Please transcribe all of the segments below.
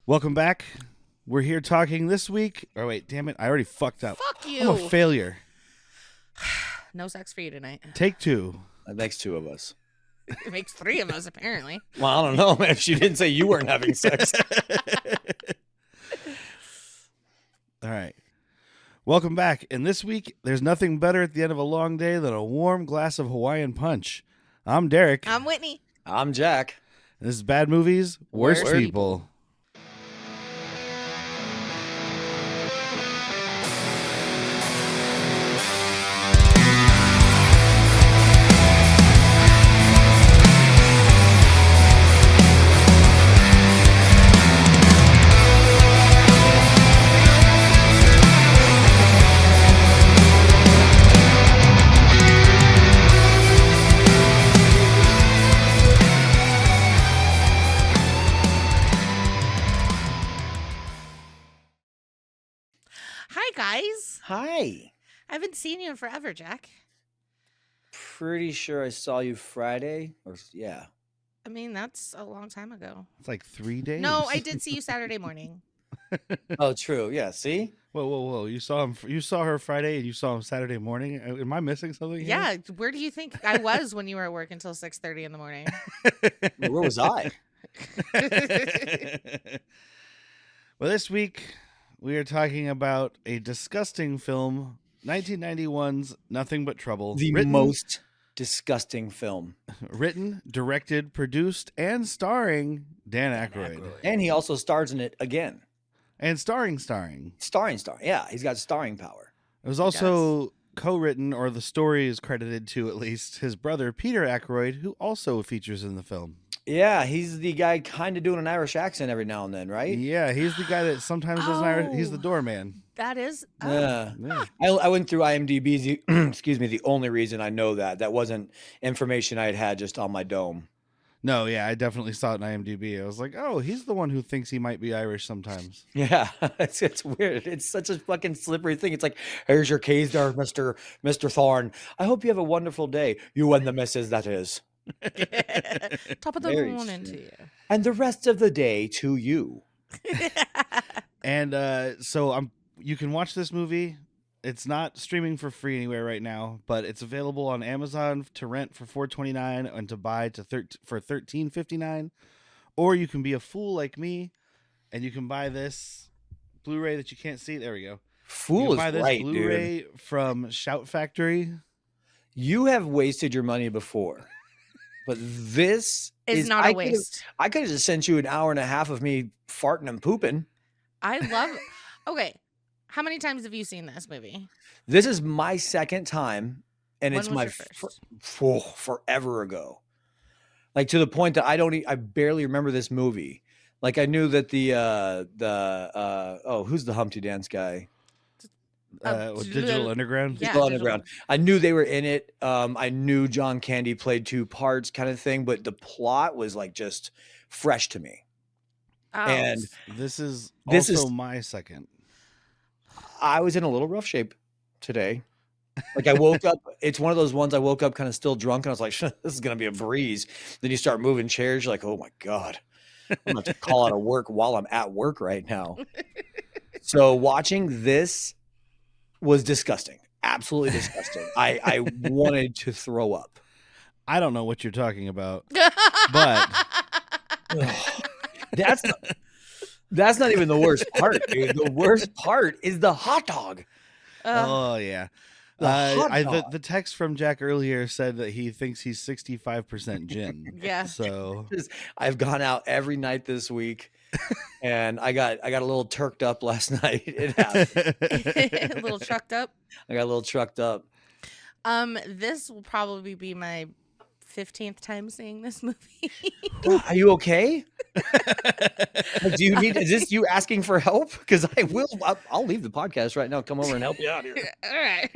Welcome back. We're here talking this week. Oh, wait, damn it. I already fucked up. Fuck you. I'm a failure. No sex for you tonight. Take two. That makes two of us. It makes three of us, apparently. Well, I don't know, man. She didn't say you weren't having sex. All right. Welcome back. And this week, there's nothing better at the end of a long day than a warm glass of Hawaiian punch. I'm Derek. I'm Whitney. I'm Jack. This is Bad Movies, Worst Worst People. Hi, guys. Hi. I haven't seen you in forever, Jack. Pretty sure I saw you Friday. Yeah. I mean, that's a long time ago. It's like 3 days. No, I did see you Saturday morning. Oh, true. Yeah. See? Whoa. You saw him. You saw her Friday and you saw him Saturday morning. Am I missing something here? Yeah. Where do you think I was when you were at work until 6:30 in the morning? Where was I? Well, this week we are talking about a disgusting film, 1991's Nothing But Trouble. The most disgusting film. Written, directed, produced, and starring Dan Aykroyd. And he also stars in it again. And starring. Starring. Yeah, he's got starring power. It was also co-written, or the story is credited to at least, his brother Peter Aykroyd, who also features in the film. Yeah, he's the guy kind of doing an Irish accent every now and then, right? Yeah, he's the guy that sometimes does an Irish. He's the doorman. That is. Yeah. Yeah. I went through IMDb's, excuse me, the only reason I know that wasn't information I had just on my dome. No, yeah, I definitely saw it in IMDb. I was like, oh, he's the one who thinks he might be Irish sometimes. Yeah, it's weird. It's such a fucking slippery thing. It's like, here's your keys there, Mr. Thorne. I hope you have a wonderful day. You and the missus, that is. Top of the Very morning true. to you. And the rest of the day to you. And so you can watch this movie. It's not streaming for free anywhere right now, but it's available on Amazon to rent for $4.29 and to buy for $13.59. Or you can be a fool like me, and you can buy this Blu-ray that you can't see. There we go. Fool is buy this right, Blu-ray dude. from Shout Factory. You have wasted your money before. But this Is not a waste. I could have just sent you an hour and a half of me farting and pooping. I love. Okay. How many times have you seen this movie? This is my second time, and When it's was my your first? forever ago. Like, to the point that I barely remember this movie. Like, I knew that who's the Humpty Dance guy? Digital Underground. Yeah, Digital Underground. I knew they were in it. I knew John Candy played two parts, kind of thing, but the plot was like just fresh to me. Oh, And This is This also is- my second. I was in a little rough shape today. Like, I woke up, it's one of those ones I woke up kind of still drunk, and I was like, this is going to be a breeze. Then you start moving chairs. You're like, oh my God, I'm going to have to call out of work while I'm at work right now. So watching this was disgusting. Absolutely disgusting. I wanted to throw up. I don't know what you're talking about, but That's not even the worst part, dude. The worst part is the hot dog. oh yeah. The hot dog. The text from Jack earlier said that he thinks he's 65% gin. Yeah. So I've gone out every night this week, and I got a little turked up last night. It happened. A little trucked up. I got a little trucked up. This will probably be my 15th time seeing this movie. Are you okay? Like, is this you asking for help? Because I'll leave the podcast right now. Come over and help you out here. All right.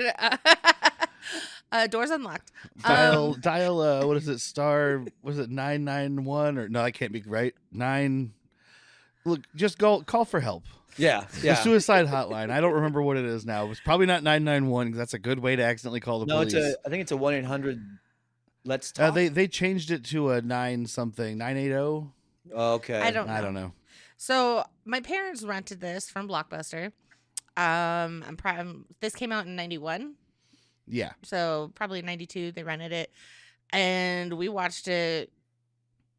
Doors unlocked. dial what is it? Star, was it 991 or no, I can't be right. 9. Look, just call for help. Yeah. The suicide hotline. I don't remember what it is now. It's probably not 991 because that's a good way to accidentally call the police. I think it's a 1-800 let's talk. They changed it to a 9 something 980. Okay. I don't I don't know. So my parents rented this from Blockbuster. This came out in 91. Yeah. So probably 92 they rented it. And we watched it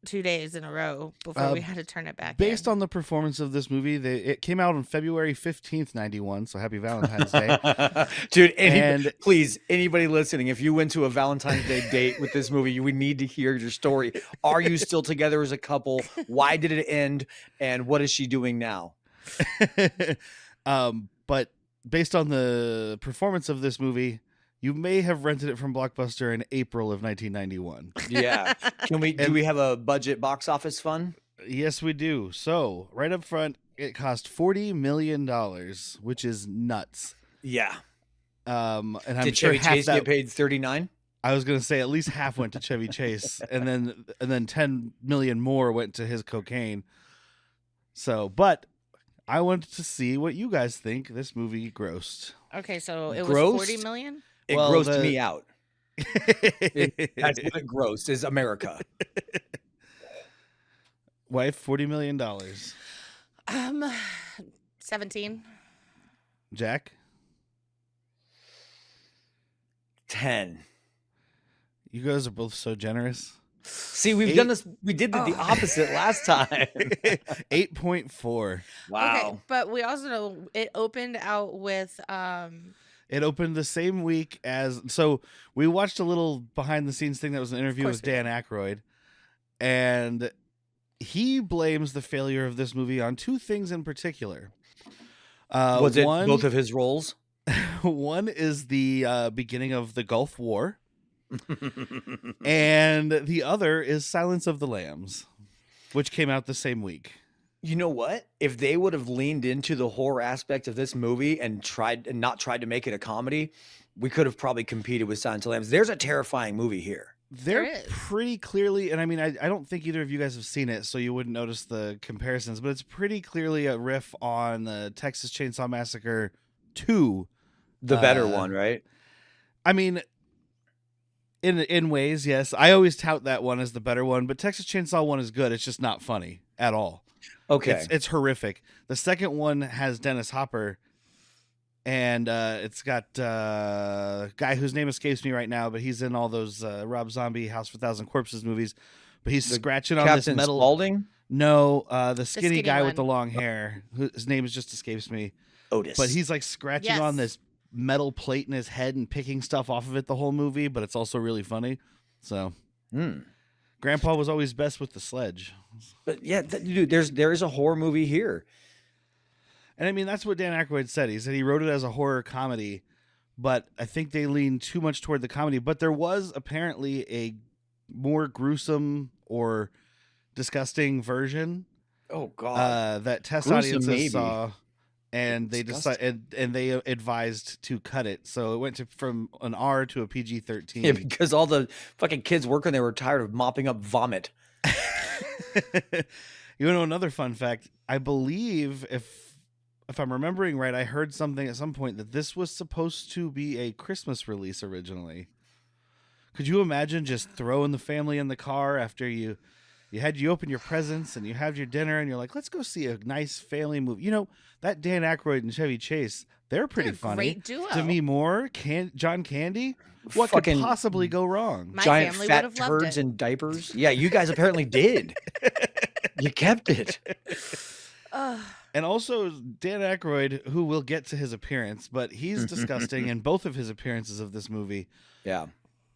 2 days in a row before we had to turn it back Based in. on the performance of this movie, it came out on February 15th, 91. So happy Valentine's Day. Dude, please, anybody listening, if you went to a Valentine's Day date with this movie, we need to hear your story. Are you still together as a couple? Why did it end? And what is she doing now? But based on the performance of this movie, you may have rented it from Blockbuster in April of 1991. Yeah. Do we have a budget box office fund? Yes, we do. So, right up front, it cost $40 million, which is nuts. Yeah. And I'm Did sure Chevy Chase get paid 39? I was going to say at least half went to Chevy Chase, and then 10 million more went to his cocaine. So, but I wanted to see what you guys think this movie grossed. Okay, so it was Grossed? 40 million? It grossed me out. That's what it grossed, is America. Wife, $40 million. 17. Jack? 10. You guys are both so generous. See, we've done this. We did the opposite last time. 8.4. Wow. Okay, but we also know it opened out with It opened the same week as, so we watched a little behind the scenes thing that was an interview with Dan Aykroyd, and he blames the failure of this movie on two things in particular. Was it both of his roles? One is the beginning of the Gulf War, and the other is Silence of the Lambs, which came out the same week. You know what? If they would have leaned into the horror aspect of this movie and not tried to make it a comedy, we could have probably competed with Silence of the Lambs. There's a terrifying movie here. They're pretty clearly, and I mean, I don't think either of you guys have seen it, so you wouldn't notice the comparisons, but it's pretty clearly a riff on the Texas Chainsaw Massacre 2. The better one, right? I mean, in ways, yes. I always tout that one as the better one, but Texas Chainsaw 1 is good. It's just not funny at all. Okay. It's horrific. The second one has Dennis Hopper, and it's got a guy whose name escapes me right now, but he's in all those Rob Zombie House of a Thousand Corpses movies. But he's scratching on this metal. Spaulding? No, the skinny guy one with the long hair. His name just escapes me. Otis. But he's like scratching on this metal plate in his head and picking stuff off of it the whole movie, but it's also really funny. So, Grandpa was always best with the sledge. But yeah, dude, there is a horror movie here. And I mean, that's what Dan Aykroyd said. He said he wrote it as a horror comedy, but I think they leaned too much toward the comedy. But there was apparently a more gruesome or disgusting version. Oh God! That test Gruesome, audiences saw, and they decided and they advised to cut it. So it went from an R to a PG-13. Yeah, because all the fucking kids working there were tired of mopping up vomit. You know, another fun fact. I believe if I'm remembering right, I heard something at some point that this was supposed to be a Christmas release originally. Could you imagine just throwing the family in the car after you open your presents and you have your dinner and you're like, let's go see a nice family movie. You know, that Dan Aykroyd and Chevy Chase, they're pretty funny. Great duo. Demi Moore, John Candy. What could possibly go wrong? My Giant family fat would have loved turds it. in diapers. Yeah, you guys apparently did. You kept it. And also Dan Aykroyd, who will get to his appearance, but he's disgusting in both of his appearances of this movie. Yeah.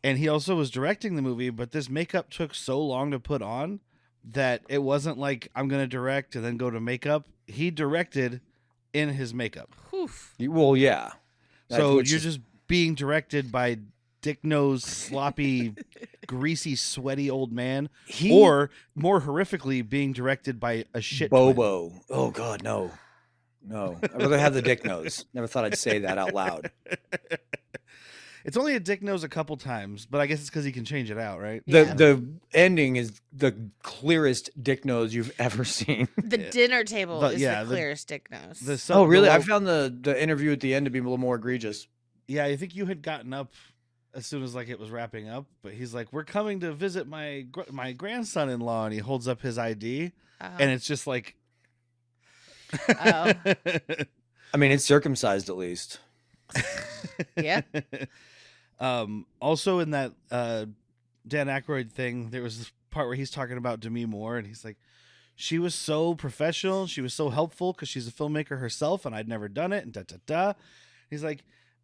And he also was directing the movie, but this makeup took so long to put on that it wasn't like I'm going to direct and then go to makeup. He directed in his makeup. Oof. Well, yeah. So you're just being directed by dick nose, sloppy, greasy, sweaty old man, or more horrifically, being directed by a shit Bobo. Twin. Oh God, no. I'd rather have the dick nose. Never thought I'd say that out loud. It's only a dick nose a couple times, but I guess it's because he can change it out, right? The ending is the clearest dick nose you've ever seen. The dinner table is the clearest dick nose. Oh, really? I found the interview at the end to be a little more egregious. Yeah, I think you had gotten up as soon as like it was wrapping up, but he's like, "We're coming to visit my grandson-in-law," and he holds up his ID, and it's just like Oh. I mean, it's circumcised at least. Yeah. Also in that Dan Aykroyd thing, there was this part where he's talking about Demi Moore, and he's like, she was so professional, she was so helpful because she's a filmmaker herself, and I'd never done it, and da da da. He's like,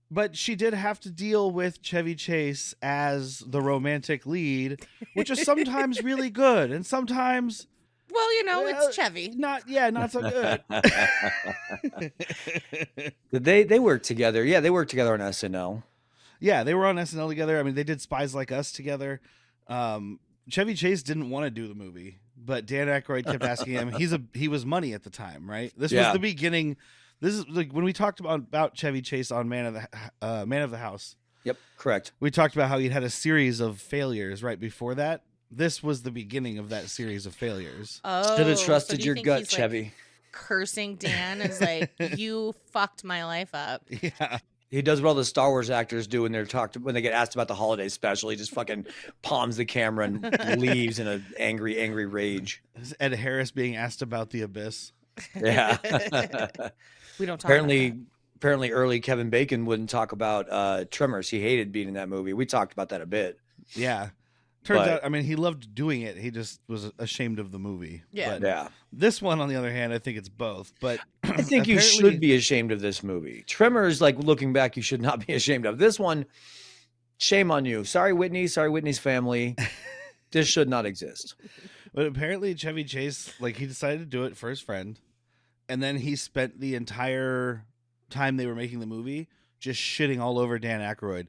but she did have to deal with Chevy Chase as the romantic lead, which is sometimes really good, and sometimes, Well, it's Chevy. not so good. They work together. Yeah, they work together on SNL. Yeah, they were on SNL together. I mean, they did Spies Like Us together. Chevy Chase didn't want to do the movie, but Dan Aykroyd kept asking him. He was money at the time, right? This was the beginning. This is like when we talked about Chevy Chase on Man of the House. Yep, correct. We talked about how he'd had a series of failures right before that. This was the beginning of that series of failures. Oh, should have trusted so your gut, he's, Chevy. Like, cursing Dan is like, you fucked my life up. Yeah. He does what all the Star Wars actors do when they get asked about the holiday special. He just fucking palms the camera and leaves in an angry rage. Ed Harris being asked about The Abyss. Yeah. We don't talk about that. Apparently early Kevin Bacon wouldn't talk about Tremors. He hated being in that movie. We talked about that a bit. Yeah. Turns out, I mean, he loved doing it. He just was ashamed of the movie. Yeah. But Yeah. this one, on the other hand, I think it's both. But I think you should be ashamed of this movie. Tremors, like looking back, you should not be ashamed of. This one, shame on you. Sorry, Whitney. Sorry, Whitney's family. This should not exist. But apparently Chevy Chase, like, he decided to do it for his friend. And then he spent the entire time they were making the movie just shitting all over Dan Aykroyd.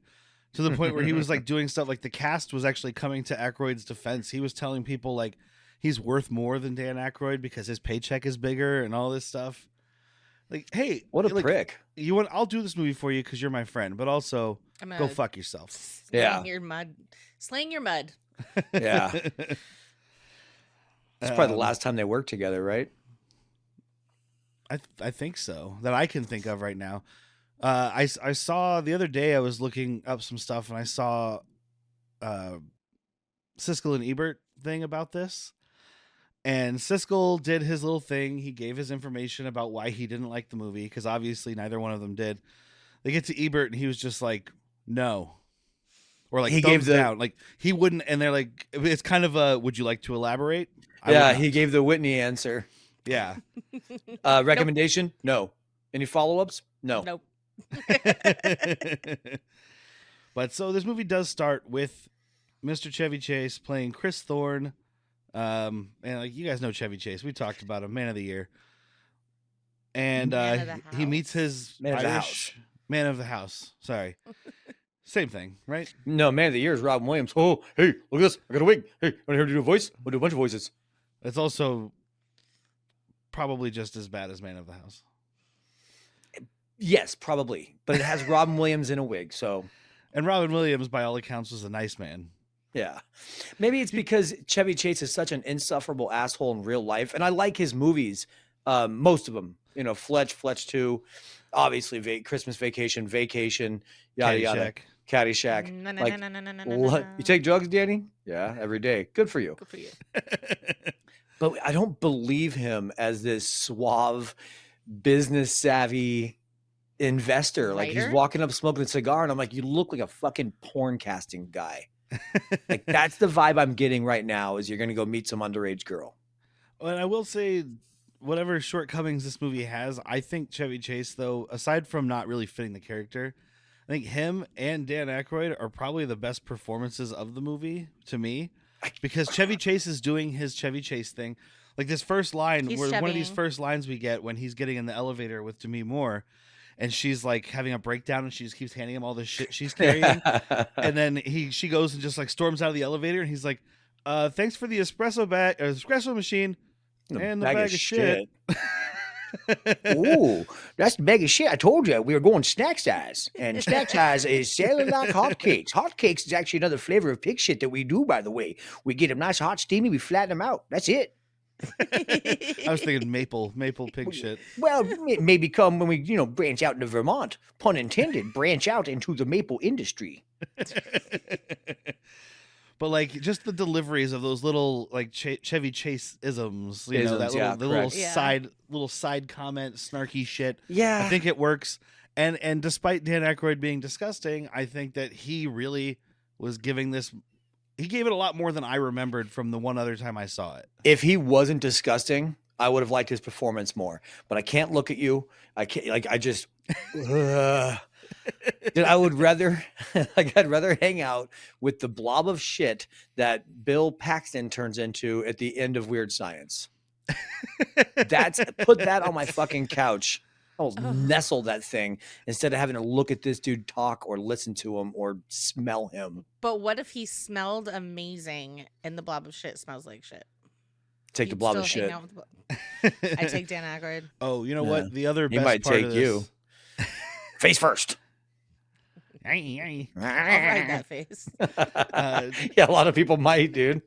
To the point where he was like doing stuff like the cast was actually coming to Aykroyd's defense. He was telling people like he's worth more than Dan Aykroyd because his paycheck is bigger and all this stuff. Like, hey, what a prick! I'll do this movie for you because you're my friend, but also go fuck yourself. Slaying your mud. Yeah, it's probably the last time they worked together, right? I think so, that I can think of right now. I saw the other day, I was looking up some stuff and I saw Siskel and Ebert thing about this. And Siskel did his little thing. He gave his information about why he didn't like the movie, because obviously neither one of them did. They get to Ebert and he was just like, no. Or like, he gave down. Like, he wouldn't. And they're like, it's kind of a, would you like to elaborate? Yeah, he gave the Whitney answer. Yeah. Recommendation? Nope. No. Any follow-ups? No. Nope. But so this movie does start with Mr. Chevy Chase playing Chris Thorne. And like, you guys know Chevy Chase. We talked about him, Man of the Year. And he meets his Man of the House. Sorry. Same thing, right? No, Man of the Year is Robin Williams. Oh, hey, look at this. I got a wig. Hey, want to hear me do a voice? We'll do a bunch of voices. It's also probably just as bad as Man of the House. Yes, probably. But it has Robin Williams in a wig, so. And Robin Williams, by all accounts, was a nice man. Yeah. Maybe it's because Chevy Chase is such an insufferable asshole in real life. And I like his movies, most of them. You know, Fletch 2, obviously Christmas Vacation, yada, yada. Caddyshack. Like, you take drugs, Danny? Yeah, every day. Good for you. Good for you. But I don't believe him as this suave, business savvy investor. Like, he's walking up smoking a cigar, and I'm like, you look like a fucking porn casting guy. Like, that's the vibe I'm getting right now, is you're going to go meet some underage girl. And I will say, whatever shortcomings this movie has, I think Chevy Chase, though, aside from not really fitting the character, I think him and Dan Aykroyd are probably the best performances of the movie to me, because Chevy Chase is doing his Chevy Chase thing. Like, this first line, one of these first lines we get when he's getting in the elevator with Demi Moore, and she's like having a breakdown, and she just keeps handing him all this shit she's carrying. And then she goes and just like storms out of the elevator, and he's like, thanks for the espresso machine and the bag of shit. Ooh, that's the bag of shit. I told you we were going snack size, and snack size is selling like hotcakes. Hotcakes is actually another flavor of pig shit that we do, by the way. We get them nice, hot, steamy. We flatten them out. That's it. I was thinking maple pig shit. Well, maybe come when we, branch out into Vermont, pun intended, branch out into the maple industry. But like just the deliveries of those little like Chevy Chase isms, you know, that little yeah, the little correct. side comment, snarky shit. Yeah. I think it works. And despite Dan Aykroyd being disgusting, I think that he really was giving this. He gave it a lot more than I remembered from the one other time I saw it. If he wasn't disgusting, I would have liked his performance more. But I can't look at you. I can't. Like I just. Dude, I would rather, like, I'd rather hang out with the blob of shit that Bill Paxton turns into at the end of Weird Science. Put that on my fucking couch. I'll nestle that thing instead of having to look at this dude talk or listen to him or smell him. But what if he smelled amazing and the blob of shit smells like shit? Take the You'd blob of still hang shit. out with I take Dan Aykroyd. Oh, you know Yeah. what? The other He best might part take of you. this. Face first. I'll ride that face. Yeah, a lot of people might, dude.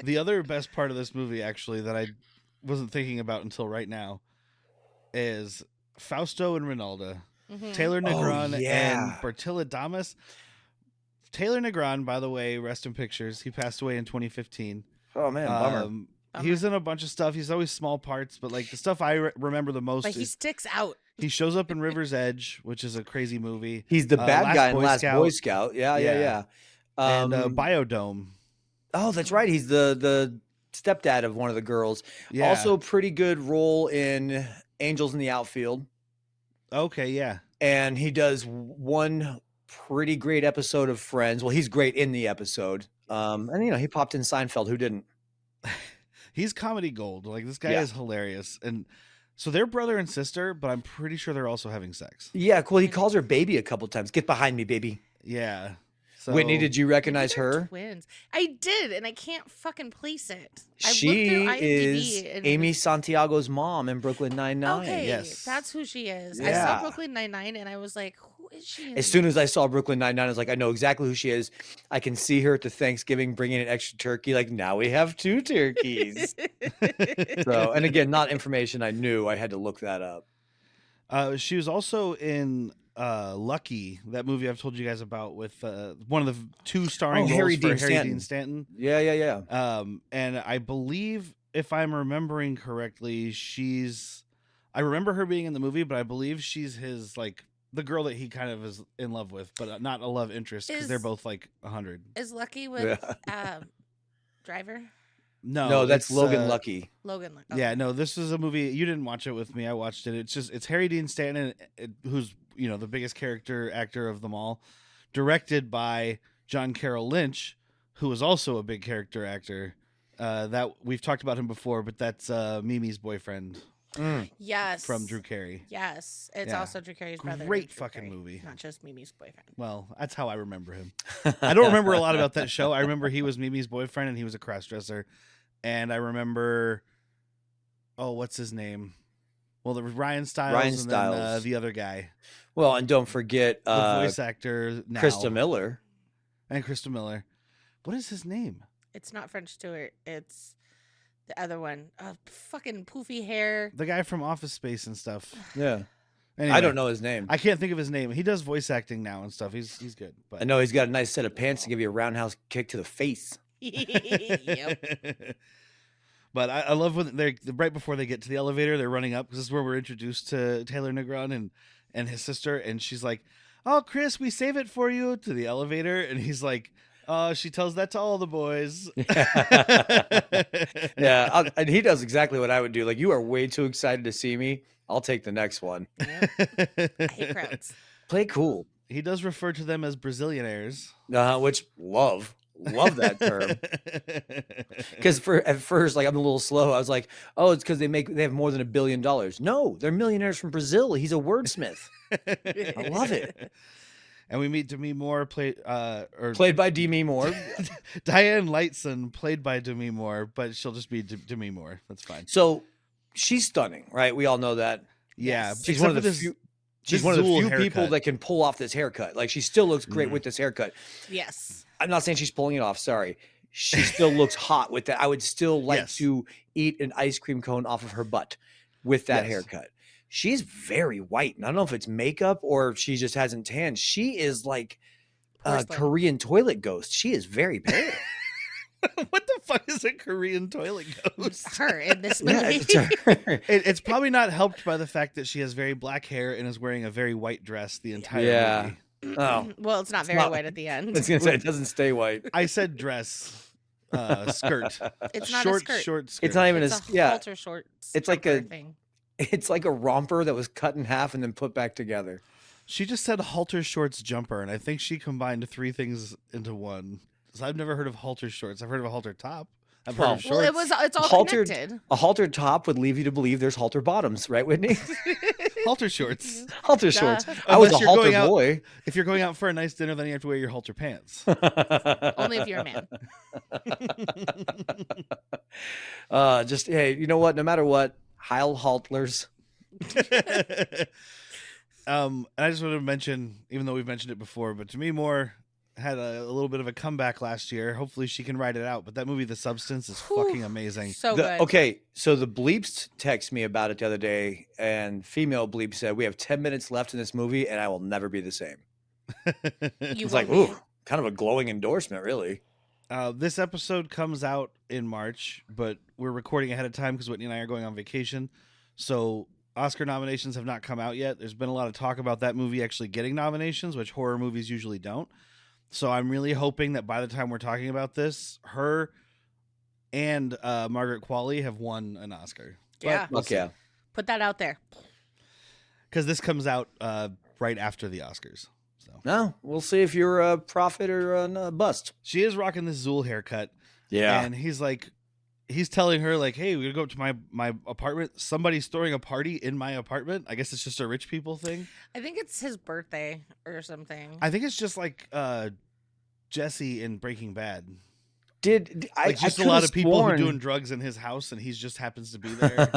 The other best part of this movie, actually, that I wasn't thinking about until right now, is Fausto and Rinalda, Mhm. Taylor Negron yeah. and Bertilla Damas. Taylor Negron, by the way, rest in pictures. He passed away in 2015. Oh man, bummer. He was in a bunch of stuff. He's always small parts, but like the stuff I remember the most But he is sticks out. he shows up in River's Edge, which is a crazy movie. He's the bad Last guy in Boy Last Scout. Boy Scout. Yeah. And Biodome. Oh, that's right. He's the stepdad of one of the girls. Yeah. Also, pretty good role in Angels in the Outfield. Okay, yeah. And he does one pretty great episode of Friends. Well, he's great in the episode. And you know, he popped in Seinfeld. Who didn't? He's comedy gold. Like this guy Yeah. is hilarious. And so they're brother and sister, but I'm pretty sure they're also having sex. Yeah, cool. He calls her baby a couple times. Get behind me, baby. Yeah. So Whitney, did you Maybe recognize they're her? Twins. I did, and I can't fucking place it. She I looked through is IMDb and Amy Santiago's mom in Brooklyn Nine-Nine. Okay, Yes. that's who she is. I Yeah. saw Brooklyn Nine-Nine, and I was like, "Who is she?" in As soon as I this? saw Brooklyn Nine-Nine, I was like, I know exactly who she is. I can see her at the Thanksgiving bringing an extra turkey. Like, now we have 2 turkeys. So, and again, not information I knew. I had to look that up. she was also in Lucky, that movie I've told you guys about with one of the 2 starring roles Harry for Dean Harry Stanton. Dean Stanton. Yeah. And I believe, if I'm remembering correctly, I remember her being in the movie, but I believe she's his, like, the girl that he kind of is in love with, but not a love interest because they're Is- both like 100. Is Lucky with Yeah. Driver No, that's it's, Logan Lucky. Logan? Yeah, no, this is a movie. You didn't watch it with me. I watched it. It's Harry Dean Stanton, who's, you know, the biggest character actor of them all, directed by John Carroll Lynch, who is also a big character actor. That we've talked about him before, but that's Mimi's boyfriend Yes, from Drew Carey. Yes, it's Yeah. also Drew Carey's brother. Great and Drew fucking Carey, movie. not just Mimi's boyfriend. Well, that's how I remember him. I don't remember a lot about that show. I remember he was Mimi's boyfriend and he was a crossdresser. And I remember, what's his name? Well, there was Ryan Stiles then the other guy. Well, and don't forget The voice actor now. Krista Miller. And Krista Miller. What is his name? It's not French Stewart. It's the other one. Fucking poofy hair. The guy from Office Space and stuff. Yeah. Anyway, I don't know his name. I can't think of his name. He does voice acting now and stuff. He's good. But I know he's got a nice set of pants to give you a roundhouse kick to the face. Yep. But I love when they're right before they get to the elevator, they're running up because this is where we're introduced to Taylor Negron and his sister, and she's like, "Oh, Chris, we save it for you," to the elevator, and he's like, "Oh, she tells that to all the boys." Yeah, and he does exactly what I would do. Like, you are way too excited to see me. I'll take the next one. Yep. I hate crowds. Play cool. He does refer to them as Brazilianaires. Which love that term. Because at first, like, I'm a little slow. I was like, oh, it's because they have more than $1 billion. No, they're millionaires from Brazil. He's a wordsmith. I love it. And we meet Demi Moore, played by Demi Moore. Diane Lightson, played by Demi Moore, but she'll just be Demi Moore. That's fine. So she's stunning, right? We all know that. Yeah, Yes. She's one of the few. She's one of the few people that can pull off this haircut. Like, she still looks great with this haircut. Yes. I'm not saying she's pulling it off. Sorry. She still looks hot with that. I would still like Yes. to eat an ice cream cone off of her butt with that Yes. haircut. She's very white. And I don't know if it's makeup or she just hasn't tanned. She is like Porcelain. Korean toilet ghost. She is very pale. What the fuck is a Korean toilet ghost? Her in this Yeah, movie. it's her. It's probably not helped by the fact that she has very black hair and is wearing a very white dress the entire movie. Oh, Well, it's not very not- white at the I end. was gonna say it doesn't stay white. I said dress, skirt. It's not short, a skirt. short skirt. It's not even It's a a yeah. halter shorts. It's like jumper a- thing. It's like a romper that was cut in half and then put back together. She just said halter shorts jumper, and I think she combined three things into one. So I've never heard of halter shorts. I've heard of a halter top. I've heard Well, of shorts. Well, it's all Haltered- connected. A halter top would leave you to believe there's halter bottoms, right, Whitney? halter shorts. Halter Duh. shorts. I was a Unless you're halter going out- boy. If you're going out for a nice dinner, then you have to wear your halter pants. Only if you're a man. Just hey, you know what? No matter what, Heil haltlers. And I just want to mention, even though we've mentioned it before, but Demi Moore had a little bit of a comeback last year. Hopefully she can ride it out. But that movie, The Substance, is fucking amazing. So good. Okay, so the bleeps text me about it the other day, and female bleep said we have 10 minutes left in this movie, and I will never be the same. You It's won't like, be. ooh, kind of a glowing endorsement, really. This episode comes out in March, but we're recording ahead of time because Whitney and I are going on vacation. So Oscar nominations have not come out yet. There's been a lot of talk about that movie actually getting nominations, which horror movies usually don't. So I'm really hoping that by the time we're talking about this, her and Margaret Qualley have won an Oscar. Yeah. Fuck yeah. Put that out there. Because this comes out right after the Oscars. So No, we'll see if you're a prophet or a bust. she is rocking this Zool haircut. Yeah. And he's telling her, like, hey, we're going to go up to my apartment. Somebody's throwing a party in my apartment. I guess it's just a rich people thing. I think it's his birthday or something. I think it's just like Jesse in Breaking Bad. I Like just I a lot could've of people sworn- who doing drugs in his house, and he just happens to be there.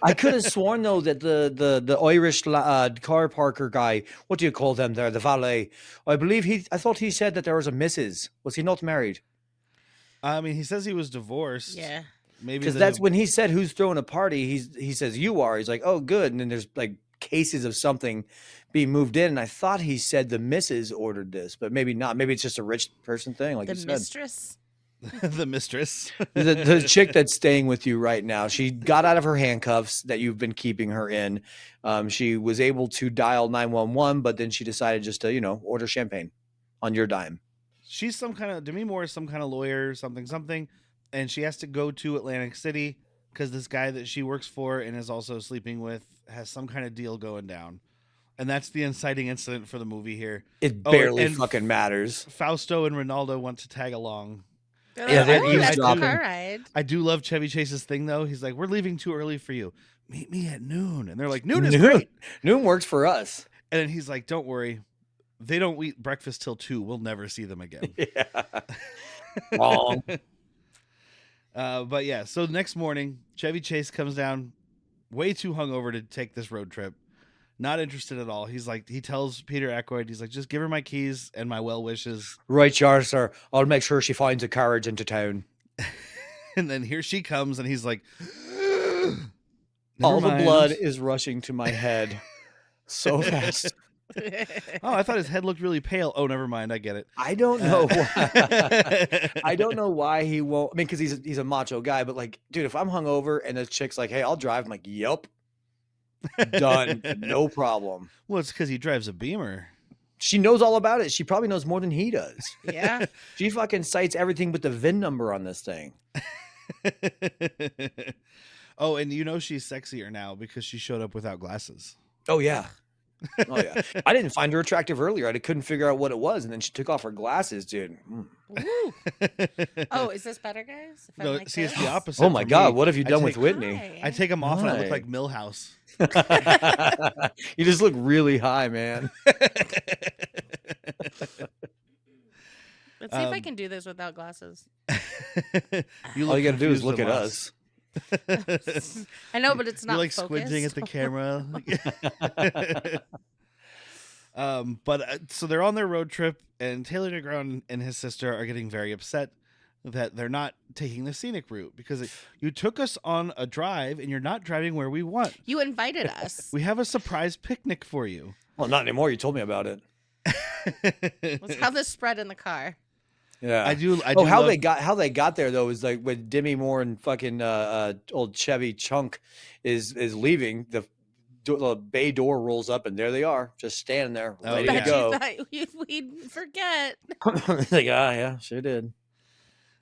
I could have sworn though that the Irish car parker guy, what do you call them there, the valet? I thought he said that there was a missus. Was he not married? I mean, he says he was divorced. Yeah. Maybe Because that's when he said who's throwing a party. He says you are. He's like, oh good, and then there's like cases of something being moved in, and I thought he said the missus ordered this, but maybe not. Maybe it's just a rich person thing, like The you said. mistress. the mistress. The chick that's staying with you right now, she got out of her handcuffs that you've been keeping her in. She was able to dial 911, but then she decided just to, order champagne on your dime. She's Demi Moore is some kind of lawyer, something, and she has to go to Atlantic City because this guy that she works for and is also sleeping with has some kind of deal going down. And that's the inciting incident for the movie here. It barely and fucking matters. Fausto and Ronaldo want to tag along. They're Yeah, like, they're "Ooh, let's go eavesdropping. car ride." I do love Chevy Chase's thing, though. He's like, we're leaving too early for you. Meet me at noon. And they're like, noon is great. Noon works for us. And then he's like, don't worry. They don't eat breakfast till 2. We'll never see them again. Yeah. Wrong. But yeah, so the next morning, Chevy Chase comes down way too hungover to take this road trip. Not interested at all. He tells Peter Aykroyd, he's like, just give her my keys and my well wishes. Right, Jar, sir. I'll make sure she finds a carriage into town. And then here she comes, and he's like, All "Never the blood mind." is rushing to my head so fast. Oh, I thought his head looked really pale. Oh, never mind. I get it. I don't know why. I don't know why he won't. I mean, because he's a macho guy, but like, dude, if I'm hungover and this chick's like, hey, I'll drive, I'm like, yup. Done. No problem. Well, it's because he drives a Beamer. She knows all about it. She probably knows more than he does. Yeah. She fucking cites everything but the VIN number on this thing. Oh, and she's sexier now because she showed up without glasses. Oh, yeah. Oh, yeah. I didn't find her attractive earlier. I couldn't figure out what it was. And then she took off her glasses, dude. Woo. Oh, is this better, guys? If I No, like see, it's this? the opposite. Oh, my for God. me. What have you I done take- with Whitney? Hi. I take them off and I look Hi. like Millhouse. You just look really high, man. Let's see if I can do this without glasses. You All you got to do is confused look of at us. I know, but it's not You're like focused. squinting at the camera. So they're on their road trip, and Taylor DeGrone and his sister are getting very upset that they're not taking the scenic route because you took us on a drive and you're not driving where we want. You invited us. We have a surprise picnic for you. Well, not anymore. You told me about it. Let's have this spread in the car. Yeah, I do. how they got there though is like when Demi Moore and fucking old Chevy Chunk is leaving, the bay door rolls up and there they are, just standing there ready to go. We'd forget. It's like, yeah, sure did.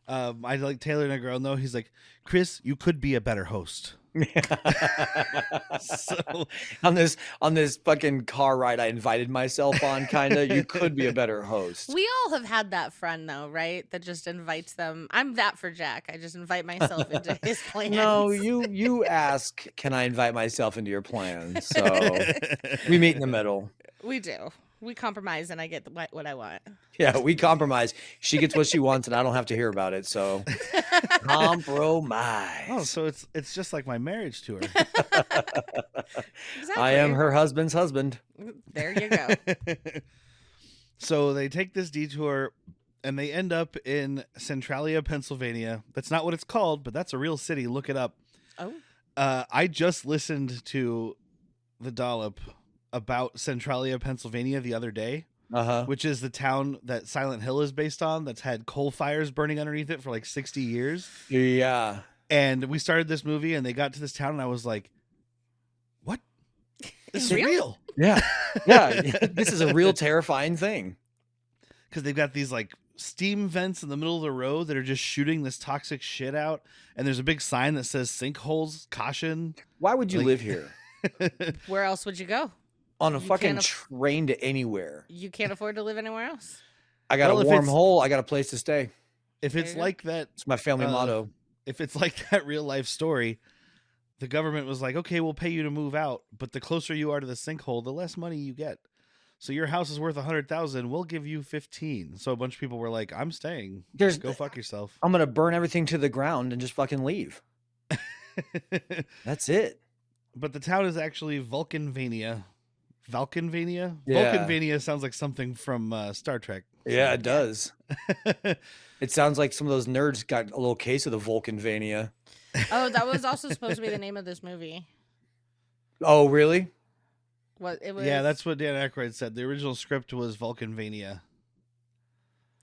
I like Taylor Negron though. He's like, Chris, you could be a better host. So on this fucking car ride I invited myself on, kinda, you could be a better host. We all have had that friend though, right? That just invites them. I'm that for Jack. I just invite myself into his plans. No, you ask, can I invite myself into your plans? So we meet in the middle. We do. We compromise, and I get what I want. Yeah, we compromise. She gets what she wants, and I don't have to hear about it. So compromise. Oh, so it's just like my marriage tour. Exactly. I am her husband's husband. There you go. So they take this detour, and they end up in Centralia, Pennsylvania. That's not what it's called, but that's a real city. Look it up. Oh. I just listened to The Dollop about Centralia, Pennsylvania the other day, which is the town that Silent Hill is based on, that's had coal fires burning underneath it for like 60 years. Yeah. And we started this movie and they got to this town and I was like, what? This is real. Yeah. Yeah. This is a real terrifying thing. Because they've got these like steam vents in the middle of the road that are just shooting this toxic shit out. And there's a big sign that says sinkholes, caution. Why would you live here? Where else would you go? On a fucking train to anywhere. You can't afford to live anywhere else. I got a warm hole. I got a place to stay. If it's like that, it's my family motto. If it's like that real life story, the government was like, okay, we'll pay you to move out, but the closer you are to the sinkhole, the less money you get. So your house is worth $100,000. We'll give you 15. So a bunch of people were like, I'm staying. Go fuck yourself. I'm gonna burn everything to the ground and just fucking leave. That's it. But the town is actually Valkenvania. Valkenvania? Yeah. Valkenvania sounds like something from Star Trek. Yeah, it does. It sounds like some of those nerds got a little case of the Valkenvania. Oh, that was also supposed to be the name of this movie. Oh, really? What it was? Yeah, that's what Dan Aykroyd said. The original script was Valkenvania.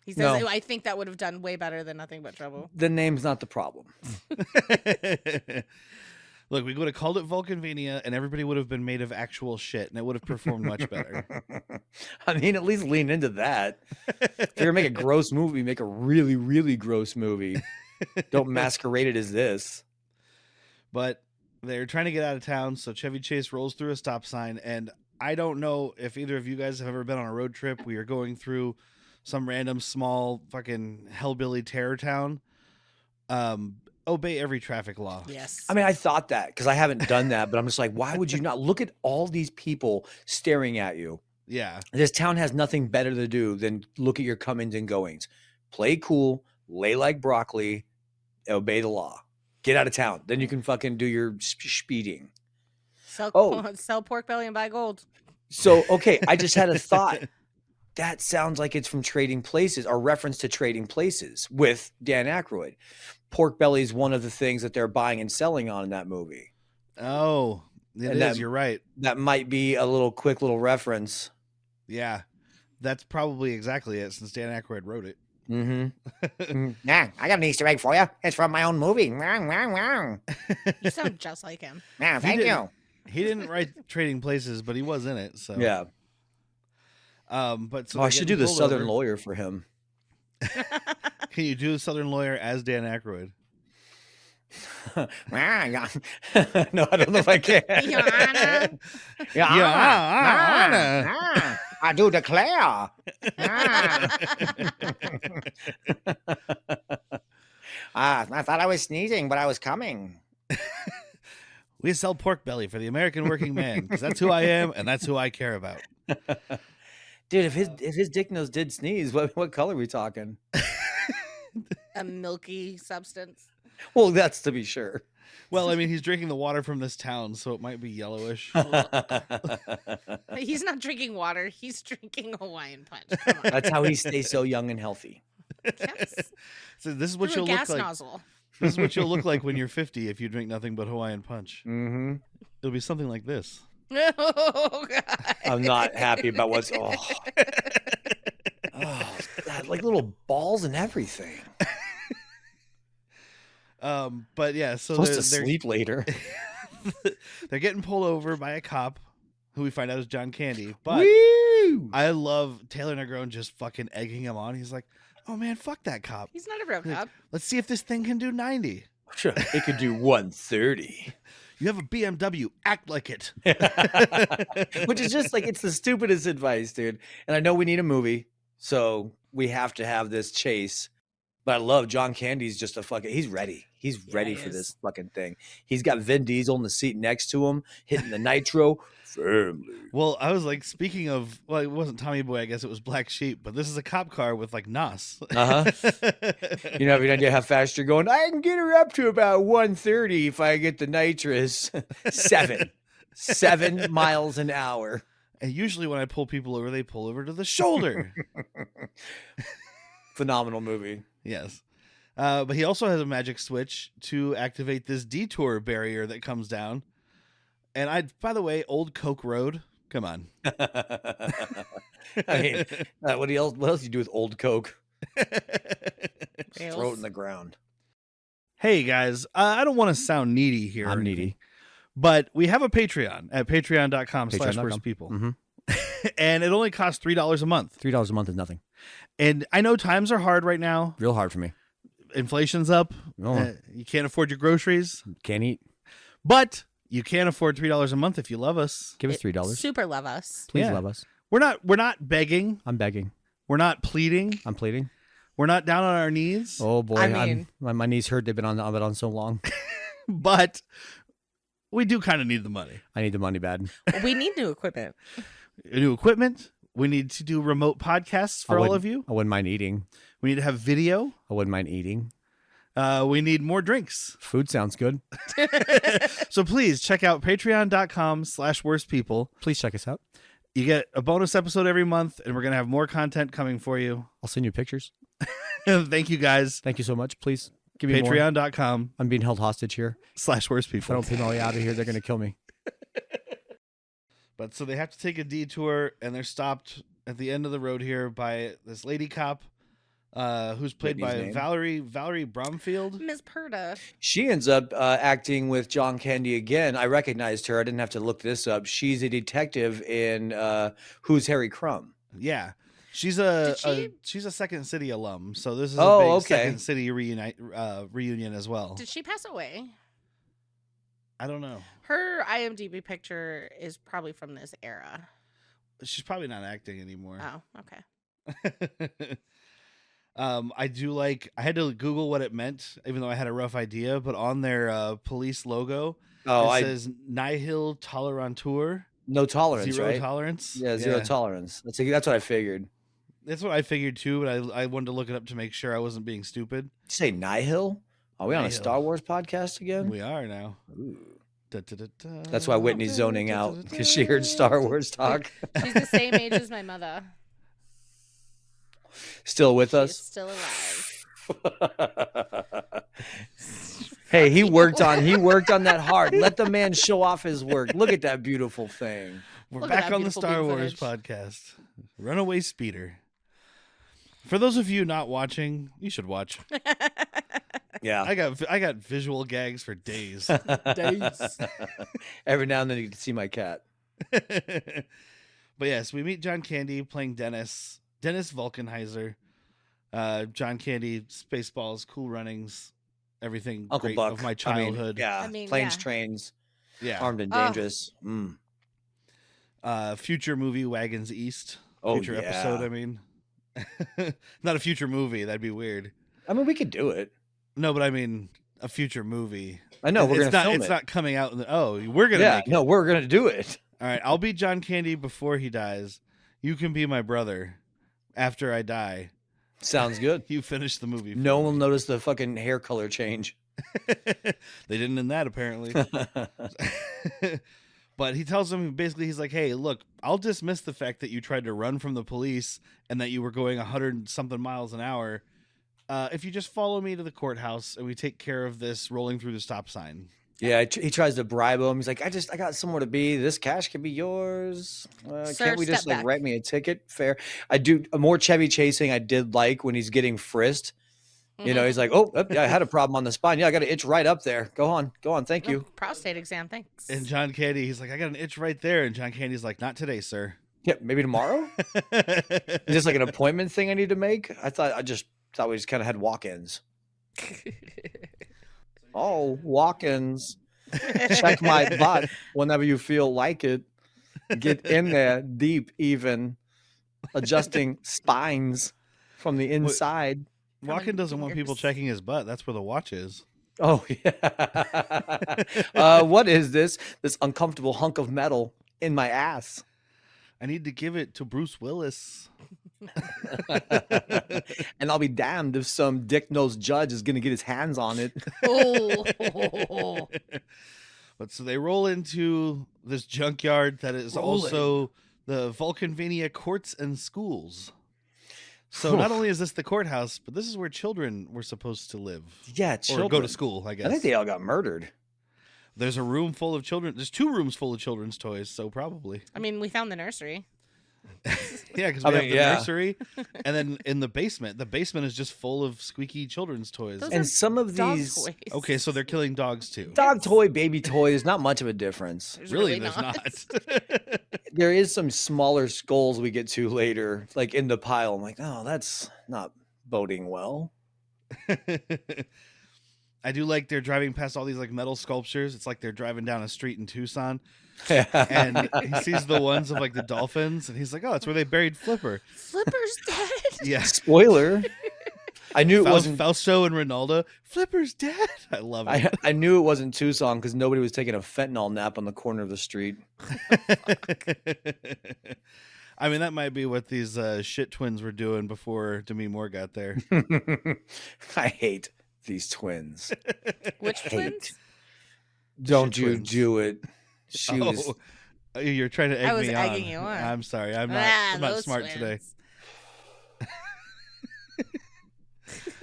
He says, I think that would have done way better than Nothing But Trouble. The name's not the problem. Look, we would have called it Valkenvania, and everybody would have been made of actual shit, and it would have performed much better. I mean, at least lean into that. If you're gonna make a gross movie, make a really, really gross movie. Don't masquerade it as this. But they're trying to get out of town, so Chevy Chase rolls through a stop sign, and I don't know if either of you guys have ever been on a road trip. We are going through some random small fucking hellbilly terror town. Obey every traffic law. Yes. I mean, I thought that because I haven't done that, but I'm just like, why would you not look at all these people staring at you? Yeah. This town has nothing better to do than look at your comings and goings. Play cool, lay like broccoli, obey the law. Get out of town. Then you can fucking do your speeding. Sell pork belly and buy gold. So, okay, I just had a thought. That sounds like it's from Trading Places, or reference to Trading Places with Dan Aykroyd. Pork belly is one of the things that they're buying and selling on in that movie. Oh, it is. You're right. That might be a quick little reference. Yeah, that's probably exactly it, since Dan Aykroyd wrote it. Mm-hmm. Yeah, I got an Easter egg for you. It's from my own movie. You sound just like him. Yeah, thank you. He didn't write Trading Places, but he was in it. So yeah. But so I should do the Southern Lawyer for him. Can you do Southern Lawyer as Dan Aykroyd? No, I don't know if I can. Your Honor. Your Honor. I do declare. I thought I was sneezing, but I was coming. We sell pork belly for the American working man, because that's who I am and that's who I care about. Dude, if his dick nose did sneeze, what color are we talking? A milky substance. Well, that's to be sure. Well, I mean, he's drinking the water from this town, so it might be yellowish. He's not drinking water. He's drinking Hawaiian Punch. Come on. That's how he stays so young and healthy. Yes. So this is what you'll look like. Nozzle. This is what you'll look like when you're 50 if you drink nothing but Hawaiian Punch. Mm-hmm. It'll be something like this. Oh, God. I'm not happy about what's... Oh. like little balls and everything. But yeah, so Supposed to sleep later. they're getting pulled over by a cop who we find out is John Candy. But Woo! I love Taylor Negron just fucking egging him on. He's like, oh man, fuck that cop. He's not a real Like, cop. let's see if this thing can do 90. Sure, it could do 130. You have a BMW, act like it. Which is just like, it's the stupidest advice, dude. And I know we need a movie, so we have to have this chase. But I love John Candy's just a fucking, he's ready. He's ready for this fucking thing. He's got Vin Diesel in the seat next to him, hitting the nitro. Family. Well, I was like, speaking of, well, it wasn't Tommy Boy, I guess it was Black Sheep, but this is a cop car with like NOS. Uh-huh. You know, have an idea how fast you're going? I can get her up to about 130 if I get the nitrous. 7 miles an hour. And usually when I pull people over, they pull over to the shoulder. Phenomenal movie. Yes. But he also has a magic switch to activate this detour barrier that comes down. And by the way, Old Coke Road. Come on. I mean, what else do you do with old Coke? Throw it in the ground. Hey guys, I don't want to sound needy here. I'm needy. But we have a Patreon at patreon.com/worstpeople. Mm-hmm. And it only costs $3 a month. $3 a month is nothing. And I know times are hard right now. Real hard for me. Inflation's up. Oh. You can't afford your groceries. Can't eat. But you can afford $3 a month if you love us. Give us $3. Super love us. Please Yeah. love us. We're not begging. I'm begging. We're not pleading. I'm pleading. We're not down on our knees. Oh boy, I mean- my knees hurt. They've been on so long. But we do kind of need the money. I need the money bad. We need new equipment. New equipment. We need to do remote podcasts for all of you. I wouldn't mind eating. We need to have video. I wouldn't mind eating. We need more drinks. Food sounds good. So please check out patreon.com/worstpeople. Please check us out. You get a bonus episode every month, and we're going to have more content coming for you. I'll send you pictures. Thank you guys. Thank you so much. Please give me more. Patreon.com/worstpeople. I'm being held hostage here. If I don't pay my way out of here, they're going to kill me. But so they have to take a detour, and they're stopped at the end of the road here by this lady cop, who's played Whitney's by name? Valerie Bromfield. Miss Perda. She ends up acting with John Candy again. I recognized her. I didn't have to look this up. She's a detective in Who's Harry Crumb. Yeah, she's a Did she's a Second City alum, so this is Oh, a big okay. Second City reunion as well. Did she pass away? I don't know. Her IMDb picture is probably from this era. She's probably not acting anymore. Oh, okay. I do like. I had to Google what it meant, even though I had a rough idea. But on their police logo, it says "Nihil Tolerantur." No tolerance, Zero right? tolerance. Yeah, zero tolerance. That's what I figured. That's what I figured too, but I wanted to look it up to make sure I wasn't being stupid. Did you say Nihil? Are we on a Nihil. Star Wars podcast again? We are now. Ooh. Da-da-da-da. That's why Whitney's zoning out because she heard Star Wars talk. She's the same age as my mother. Still with She's us? still alive. Hey, he worked on that hard. Let the man show off his work. Look at that beautiful thing. We're Look at back that on the beautiful Star bean Wars footage. podcast. Runaway Speeder. For those of you not watching, you should watch. Yeah. I got visual gags for days. Every now and then you can see my cat. But yes, we meet John Candy playing Dennis Valkenheiser. John Candy, Spaceballs, Cool Runnings, everything Uncle great Buck of my childhood. I mean, Planes, yeah. Trains, Yeah. Armed and Oh. Dangerous. Mm. Future movie Wagons East. Oh, Future yeah. episode, I mean. Not a future movie, that'd be weird. I mean, we could do it. No, but I mean a future movie. I know we're It's gonna film It's it. not coming out. We're gonna make it. No, we're gonna do it. All right, I'll be John Candy before he dies. You can be my brother after I die. Sounds good. You finish the movie. No one will notice the fucking hair color change. They didn't in that apparently. But he tells him basically, he's like, "Hey, look, I'll dismiss the fact that you tried to run from the police and that you were going 100 something miles an hour. If you just follow me to the courthouse and we take care of this rolling through the stop sign." Yeah, he tries to bribe him. He's like, I got somewhere to be. This cash can be yours. Sir, Can't we just step like back. write me a ticket? Fair. I do more Chevy chasing. I did like when he's getting frisked. You know, he's like, oh, yeah, I had a problem on the spine. Yeah, I got an itch right up there. Go on. Thank you. Prostate exam, thanks. And John Candy, he's like, I got an itch right there. And John Candy's like, not today, sir. Yeah, maybe tomorrow. Is this like an appointment thing I need to make? I thought we just kind of had walk-ins. Oh, walk-ins. Check my butt whenever you feel like it. Get in there deep, even adjusting spines from the inside. Walken doesn't want people checking his butt. That's where the watch is. Oh yeah. What is this uncomfortable hunk of metal in my ass? I need to give it to Bruce Willis. And I'll be damned if some dick-nosed judge is going to get his hands on it. Oh. But so they roll into this junkyard that is also the Valkenvania courts and schools. So not only is this the courthouse, but this is where children were supposed to live. Yeah, or go to school, I guess. I think they all got murdered. There's a room full of children. There's 2 rooms full of children's toys, so probably. I mean, we found the nursery. Yeah, because we have the nursery, and then in the basement is just full of squeaky children's toys. Those And are some of dog these toys. Okay, so they're killing dogs too. dog toy, baby toy, there's not much of a difference. There's Really, there's not. There is some smaller skulls we get to later, like in the pile. I'm like, oh, that's not boding well. I do like they're driving past all these like metal sculptures. It's like they're driving down a street in Tucson, and he sees the ones of like the dolphins, and he's like, "Oh, it's where they buried Flipper." Flipper's dead. Yeah, Spoiler. I knew it wasn't Fausto and Ronaldo. Flipper's dead. I love it. I knew it wasn't Tucson because nobody was taking a fentanyl nap on the corner of the street. I mean, that might be what these shit twins were doing before Demi Moore got there. I hate these twins. Which twins? Don't Shit you twins. do it. She was. You're trying to egg I was me egging on. you on. I'm sorry. I'm not those smart twins. today.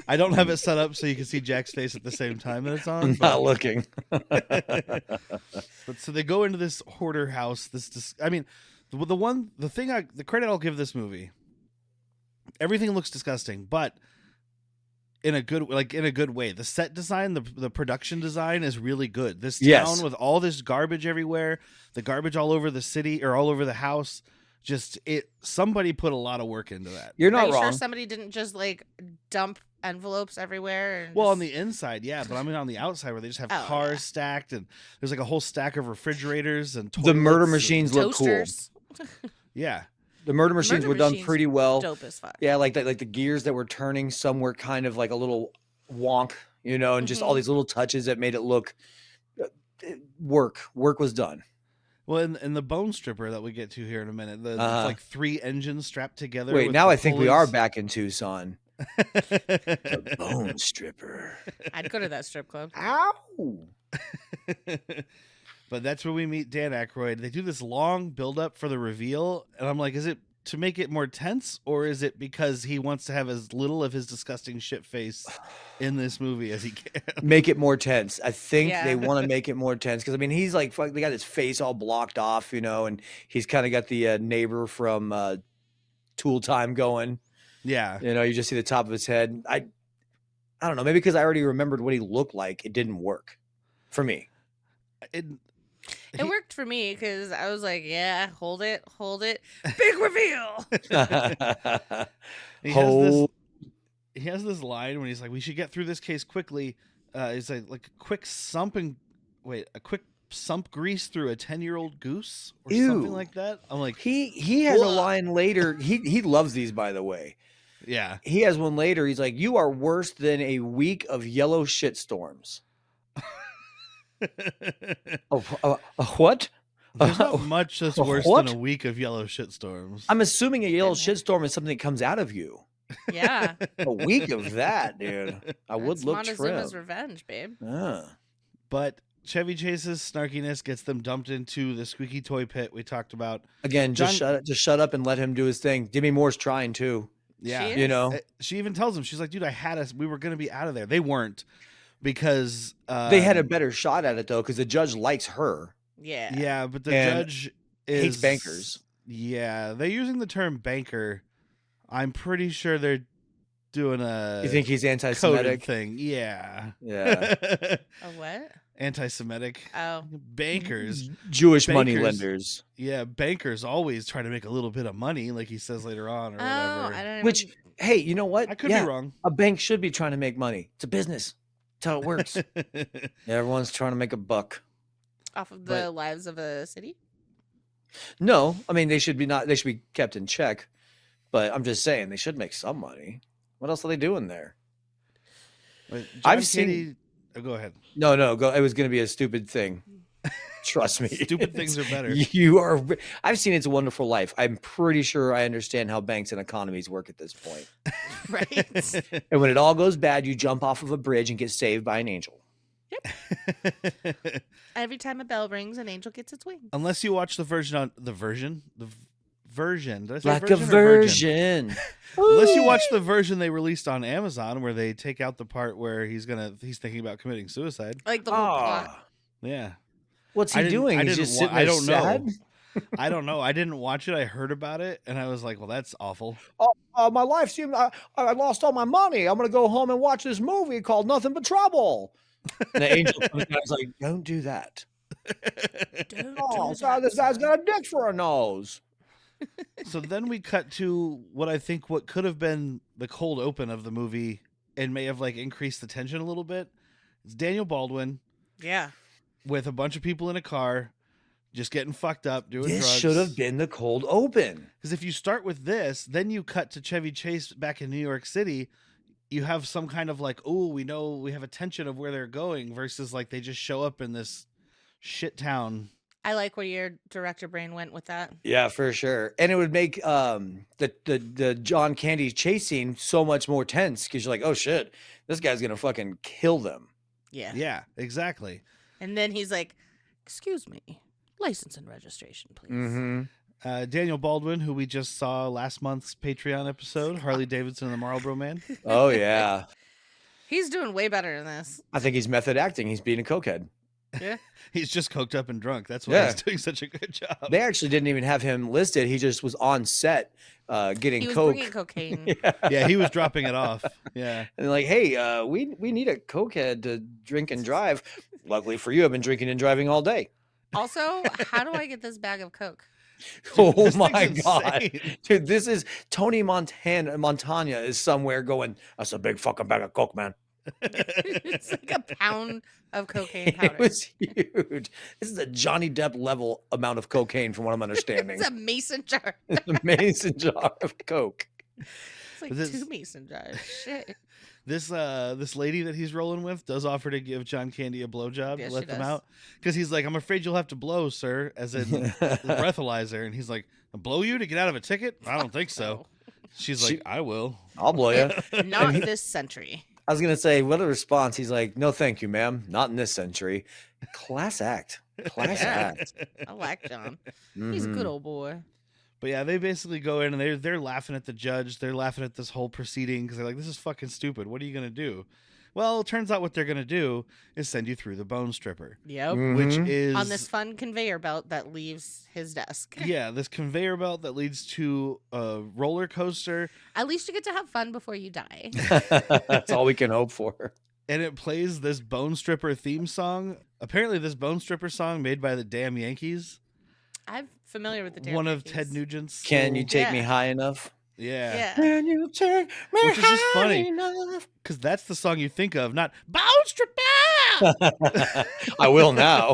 I don't have it set up so you can see Jack's face at the same time that it's on. I'm not looking. But so they go into this hoarder house. The credit I'll give this movie. Everything looks disgusting, but in a good way. The set design, the production design is really good. This town with all this garbage everywhere, the garbage all over the city or all over the house. Somebody put a lot of work into that. You're not Are you wrong. sure somebody didn't just like dump envelopes everywhere? And Well, on the inside, yeah, but I mean on the outside where they just have cars stacked and there's like a whole stack of refrigerators and The murder toilets machines look cool. toasters. Yeah. The murder machines were done pretty well. Dope as fuck. Yeah, like the gears that were turning, some were kind of like a little wonk, and just all these little touches that made it look work was done. Well, in the bone stripper that we get to here in a minute, it's like 3 engines strapped together. Wait, with now the I think we are pulleys. back in Tucson. The bone stripper. I'd go to that strip club. Ow. But that's where we meet Dan Aykroyd. They do this long build up for the reveal, and I'm like, is it to make it more tense, or is it because he wants to have as little of his disgusting shit face in this movie as he can? Make it more tense. I think Yeah. they want to make it more tense because I mean he's like they got his face all blocked off, and he's kind of got the neighbor from Tool Time going. Yeah. You just see the top of his head. I don't know, maybe because I already remembered what he looked like, it didn't work for me. It worked for me because I was like, yeah, hold it. Big reveal. He has this line when he's like, we should get through this case quickly. He's like a quick sump grease through a 10-year-old goose or something like that. I'm like, he has a line later. He loves these, by the way. Yeah. He has one later. He's like, you are worse than a week of yellow shitstorms. What? There's not much that's worse What? than a week of yellow shitstorms. I'm assuming a yellow shitstorm is something that comes out of you. Yeah. A week of that, dude. I would That's look Montezuma's trim. revenge, babe. But Chevy Chase's snarkiness gets them dumped into the squeaky toy pit we talked about. Again, just shut up and let him do his thing. Demi Moore's trying too. Yeah. She is? She even tells him, she's like, dude, we were going to be out of there. They weren't. because They had a better shot at it though, because the judge likes her. Yeah. Yeah, but the And judge hates is bankers. Yeah, they're using the term banker. I'm pretty sure they're doing a You think he's coded anti-Semitic? thing. Yeah. Yeah. A what? Anti-Semitic. Oh. Bankers. Jewish money Bankers. lenders. Yeah, bankers always try to make a little bit of money, like he says later on or whatever. I don't Which, hey, you know what? I could be wrong. A bank should be trying to make money. It's a business. That's how it works. Everyone's trying to make a buck. off of the lives of a city. No, I mean they should be kept in check. But I'm just saying they should make some money. What else are they doing there? I've seen. Oh, go ahead. No, go. It was going to be a stupid thing. Trust me. Stupid things are better. I've seen It's a Wonderful Life. I'm pretty sure I understand how banks and economies work at this point. Right. And when it all goes bad, you jump off of a bridge and get saved by an angel. Yep. Every time a bell rings, an angel gets its wings. Unless you watch the version. Did I say Like version a or virgin. Unless you watch the version they released on Amazon where they take out the part where he's thinking about committing suicide. Like the whole plot. Yeah. What's he doing? He's just sitting there I don't sad? know. I don't know. I didn't watch it. I heard about it and I was like, well, that's awful. My life seemed I lost all my money. I'm gonna go home and watch this movie called Nothing But Trouble. And the angel comes down and is like, don't do that. So this guy's got a dick for a nose. So then we cut to what could have been the cold open of the movie and may have like increased the tension a little bit. It's Daniel Baldwin. Yeah. With a bunch of people in a car just getting fucked up, doing drugs. This should have been the cold open. Because if you start with this, then you cut to Chevy Chase back in New York City, you have some kind of like, oh, we know we have a tension of where they're going versus like they just show up in this shit town. I like where your director brain went with that. Yeah, for sure. And it would make the John Candy chase scene so much more tense because you're like, oh shit, this guy's gonna fucking kill them. Yeah. Yeah, exactly. And then he's like, excuse me, license and registration, please. Mm-hmm. Daniel Baldwin, who we just saw last month's Patreon episode, Harley Davidson and the Marlboro Man. Oh, yeah. He's doing way better than this. I think he's method acting. He's being a cokehead. Yeah. He's just coked up and drunk. That's why he's doing such a good job. They actually didn't even have him listed. He just was on set getting he was coke. bringing cocaine. Yeah, he was dropping it off. Yeah. And they're like, hey, we need a cokehead to drink and drive. Luckily for you, I've been drinking and driving all day. Also, how do I get this bag of Coke? Dude, oh this my thing's God. insane. Dude, this is Tony Montana is somewhere going, that's a big fucking bag of Coke, man. It's like a pound of cocaine powder. It was huge. This is a Johnny Depp level amount of cocaine from what I'm understanding. It's a mason jar. It's a mason jar of Coke. It's like This- 2 mason jars. Shit. This lady that he's rolling with does offer to give John Candy a blowjob Yeah, to she let them does. out. Because he's like, I'm afraid you'll have to blow, sir, as in the breathalyzer. And he's like, blow you to get out of a ticket? I don't think so. She's like, I will. I'll blow you. Not this century. I was going to say, what a response. He's like, no, thank you, ma'am. Not in this century. Class act. Class Yeah. act. I like John. He's a Mhm. good old boy. But yeah, they basically go in and they're laughing at the judge. They're laughing at this whole proceeding because they're like, this is fucking stupid. What are you going to do? Well, it turns out what they're going to do is send you through the bone stripper, Yep. which Mhm. is On this fun conveyor belt that leaves his desk. yeah, this conveyor belt that leads to a roller coaster, At least you get to have fun before you die. That's all we can hope for. and it plays this bone stripper theme song. Apparently, this bone stripper song made by the Damn Yankees, I'm familiar with the damn one of Yankees. Ted Nugent's. Can you take me Yeah. high enough? Yeah, Yeah. Can you take me Which is just high funny. enough? because that's the song you think of, not bone stripper. I will now.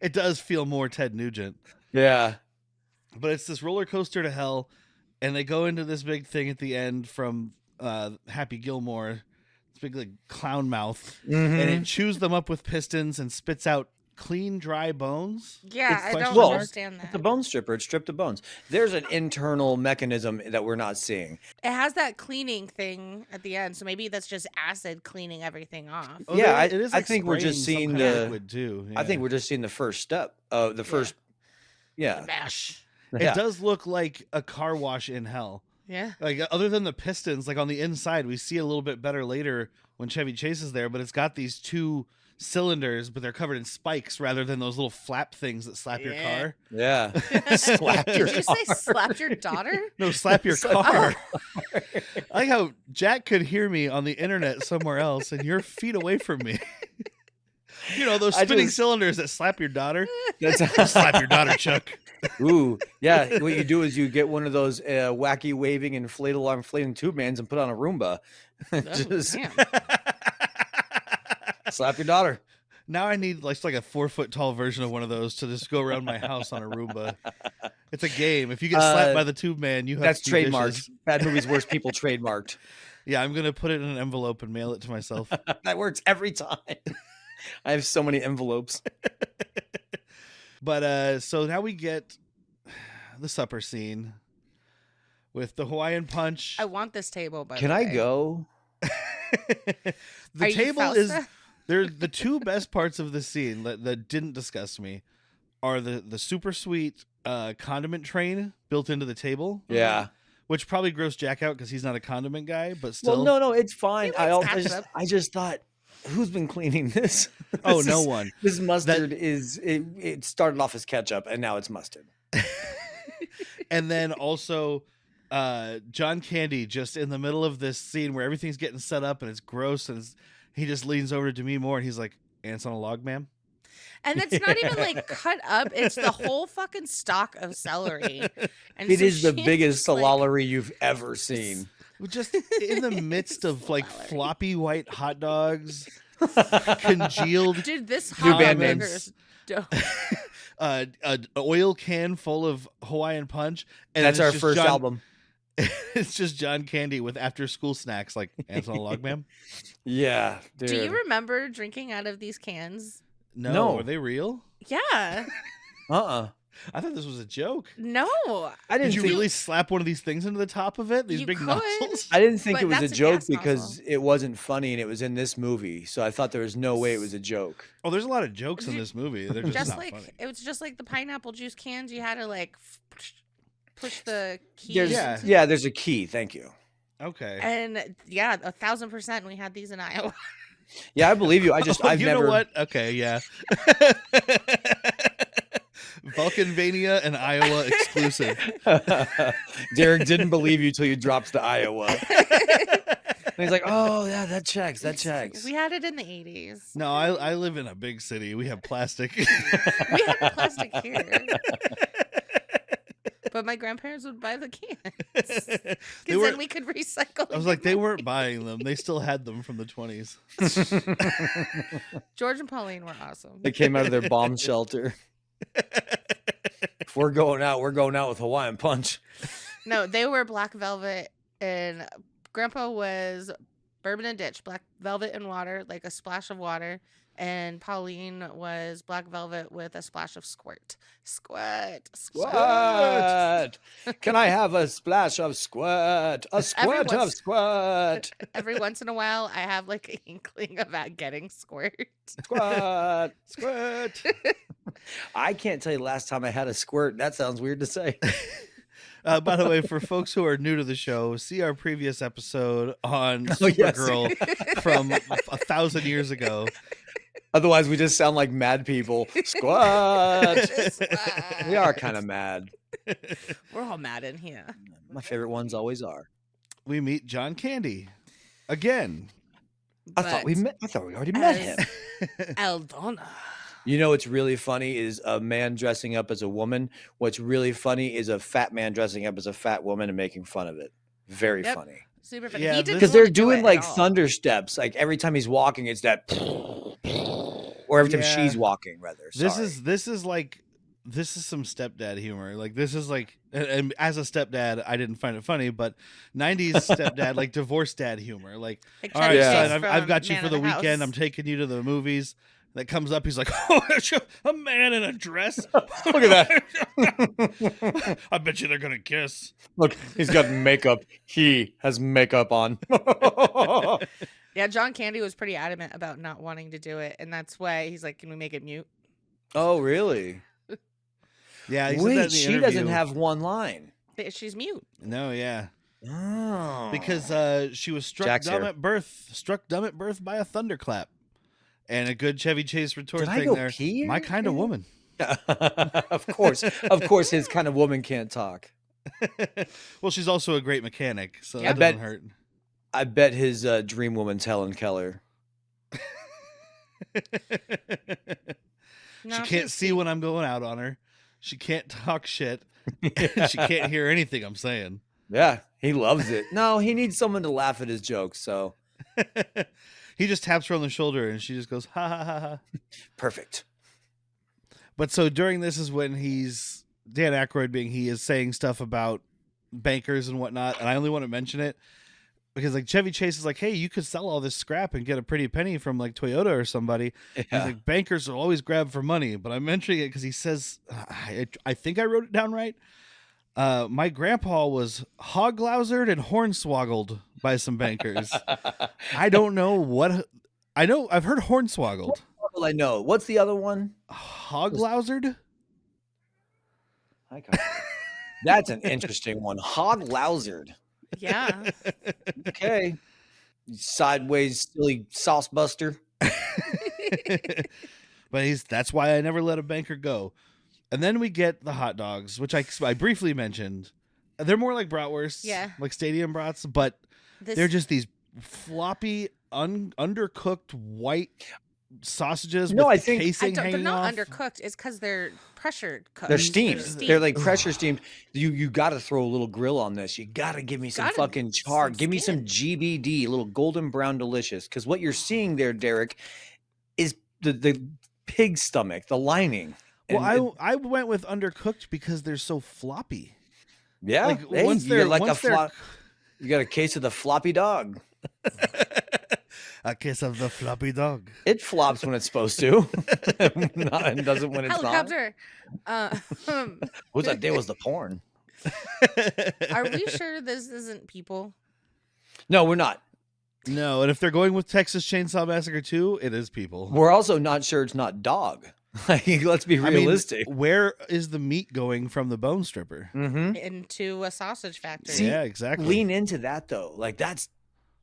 It does feel more Ted Nugent. Yeah. But it's this roller coaster to hell, and they go into this big thing at the end from Happy Gilmore, this big like clown mouth, and it chews them up with pistons and spits out clean, dry bones. Yeah, It's I question don't mark. understand It's a that. bone stripper. It's stripped of bones. There's an internal mechanism that we're not seeing. It has that cleaning thing at the end, so maybe that's just acid cleaning everything off. Oh, Yeah, it is I like think we're just spraying seeing some kind of the- liquid too. I think Yeah. we're just seeing the first step of the first. Yeah. Mash. It Yeah. does look like a car wash in hell. Yeah. Like other than the pistons, like on the inside, we see a little bit better later when Chevy Chase is there, but it's got these 2 cylinders, but they're covered in spikes rather than those little flap things that slap your car. Yeah. Slap your Did you say slapped your daughter? No, slap your car. I like how Jack could hear me on the internet somewhere else, and you're feet away from me. You know, those spinning cylinders that slap your daughter? Slap your daughter, Chuck. Ooh, yeah. What you do is you get one of those wacky waving inflating tube mans and put on a Roomba. Just slap your daughter. Now I need like a 4-foot tall version of one of those to just go around my house on a Roomba. It's a game. If you get slapped by the tube man, you have that's to do trademarked. dishes. Bad Movies Worst People trademarked. Yeah, I'm gonna put it in an envelope and mail it to myself. That works every time. I have so many envelopes. But so now we get the supper scene with the Hawaiian punch. I want this table, by Can the I way. go? The Are table you is Fausta? they're the 2 best parts of the scene that didn't disgust me are the super sweet condiment train built into the table. Yeah. Which probably grossed Jack out because he's not a condiment guy, but still. Well, no, it's fine. He likes I just thought, who's been cleaning this? Oh, no one. This mustard it started off as ketchup and now it's mustard. And then also John Candy just in the middle of this scene where everything's getting set up and it's gross and he just leans over to Demi Moore and he's like, "Ants on a log, ma'am?" And it's not even like cut up. It's the whole fucking stalk of celery. And It so is the she's biggest like, salalery you've ever seen. Just in the midst of like floppy white hot dogs, congealed Dude, this New hot band burger names. is dope. an oil can full of Hawaiian punch, and That's it's our just first John- album. It's just John Candy with after school snacks like "Ants on a log, ma'am?" Yeah, dude. Do you remember drinking out of these cans? No, No. are they real? Yeah. I thought this was a joke. No. I Did didn't you think really slap one of these things into the top of it? These You big could. nozzles? I didn't think But it was a that's a joke gas because nozzle. it wasn't funny and it was in this movie. So I thought there was no way it was a joke. Oh, there's a lot of jokes in this movie. They're just, Just not like funny. it was just like the pineapple juice cans. You had to like push the key. There's, Yeah. yeah, there's a key. Thank you. Okay. And yeah, 1,000%. We had these in Iowa. Yeah, I believe you. I've you never. know what? Okay, yeah. Valkenvania and Iowa exclusive. Derek didn't believe you till you dropped the Iowa. And he's like, "Oh yeah, that checks. That checks." We had it in the 80s. No, I live in a big city. We have plastic. We had the plastic here. But my grandparents would buy the cans. They Because were- then we could recycle. I was like, they weren't buying them. They still had them from the 20s. George and Pauline were awesome. They came out of their bomb shelter. If we're going out with Hawaiian Punch. No, they were black velvet, and Grandpa was bourbon and ditch, black velvet and water, like a splash of water. And Pauline was black velvet with a splash of squirt. Squirt. Squirt. Can I have a splash of squirt? A squirt of Everyone's- squirt. Every once in a while, I have like an inkling about getting squirt. Squirt. Squirt. I can't tell you the last time I had a squirt. That sounds weird to say. By the way, for folks who are new to the show, see our previous episode on Oh, yes. Supergirl from 1,000 years ago. Otherwise, we just sound like mad people. Squat. Squirt. We are kind of mad. We're all mad in here. My favorite ones always are. We meet John Candy again. I thought we already met him. Aldona. You know what's really funny is a man dressing up as a woman. What's really funny is a fat man dressing up as a fat woman and making fun of it. Very Yep. funny. Super funny. Yeah, He didn't Because wanna they're do doing it like at all. thunder steps. Like every time he's walking, it's that. Or every time Yeah. she's walking, rather. This Sorry. is some stepdad humor. Like this is like, and as a stepdad, I didn't find it funny, but 90s stepdad, like divorced dad humor. Like, Like all right, Chevy Yeah. Chase son, I've from got you Man for of the weekend. House. I'm taking you to the movies. That comes up, he's like, "Oh, a man in a dress. Look at that. I bet you they're gonna kiss." Look, he's got makeup. He has makeup on. Yeah, John Candy was pretty adamant about not wanting to do it, and that's why he's like, "Can we make it mute?" Oh, really? Yeah, he said that in Wait, the she interview. doesn't have one line. She's mute. No, yeah. Oh. because she was struck Jack's dumb hair. at birth. Struck dumb at birth by a thunderclap. And a good Chevy Chase retort Did I thing go there. pee My or kind of anything? woman. Of course, his kind of woman can't talk. Well, she's also a great mechanic, so Yeah. that doesn't hurt. I bet his dream woman's Helen Keller. No, She can't she's see sweet. when I'm going out on her. She can't talk shit. She can't hear anything I'm saying. Yeah, he loves it. No, he needs someone to laugh at his jokes. So He just taps her on the shoulder and she just goes, ha ha ha ha. perfect. But so during this is when Dan Aykroyd being he is saying stuff about bankers and whatnot. And I only want to mention it because like Chevy Chase is like, hey, you could sell all this scrap and get a pretty penny from like Toyota or somebody. Yeah. He's like, bankers will always grab for money. But I'm mentioning it because he says, I think I wrote it down right. My grandpa was hog-lousered and hornswoggled by some bankers. I don't know what. I know I've heard hornswoggled. Well, I know. What's the other one? Hog-lousered? That's an interesting one. Hog-lousered. Yeah. Okay. Sideways, silly sauce buster. But that's why I never let a banker go. And then we get the hot dogs, which I briefly mentioned. They're more like bratwursts, like stadium brats, but they're just these floppy, undercooked white sausages No, with I think- casing they're hanging not off. undercooked. It's because they're pressure cooked. They're steamed. They're They're like pressure steamed. You got to throw a little grill on this. You got to give me some Gotta- fucking char. some Give me some skin. GBD, a little golden brown delicious. Because what you're seeing there, Derek, is the pig stomach, the lining. Well, And I went with undercooked because they're so floppy. yeah, Like hey, once you they're got like once they're you got a case of the floppy dog. a kiss of the floppy dog. It flops when it's supposed to, and doesn't when it's not. Helicopter. What's that day was the porn? Are we sure this isn't people? No, we're not. No, and if they're going with Texas Chainsaw Massacre 2, it is people. We're also not sure it's not dog. Like, let's be realistic. I mean, where is the meat going from the bone stripper? Mm-hmm. Into a sausage factory. See, yeah, exactly. Lean into that though. Like that's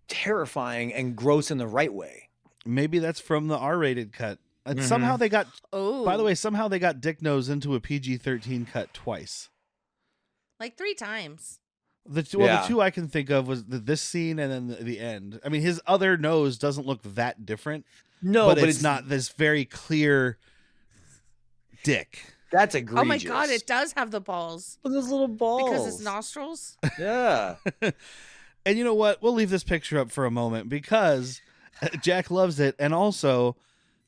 terrifying and gross in the right way. Maybe that's from the R-rated cut. And Mhm. somehow they got. Oh, By the way, somehow they got Dick Nose into a PG-13 cut twice. like 3 times. The Yeah. two I can think of was this scene and then the end. I mean, his other nose doesn't look that different. No, but it's not this very clear dick. That's egregious. Oh my god, it does have the balls Look at those little balls. because it's nostrils. Yeah. And you know what? We'll leave this picture up for a moment because Jack loves it. And also,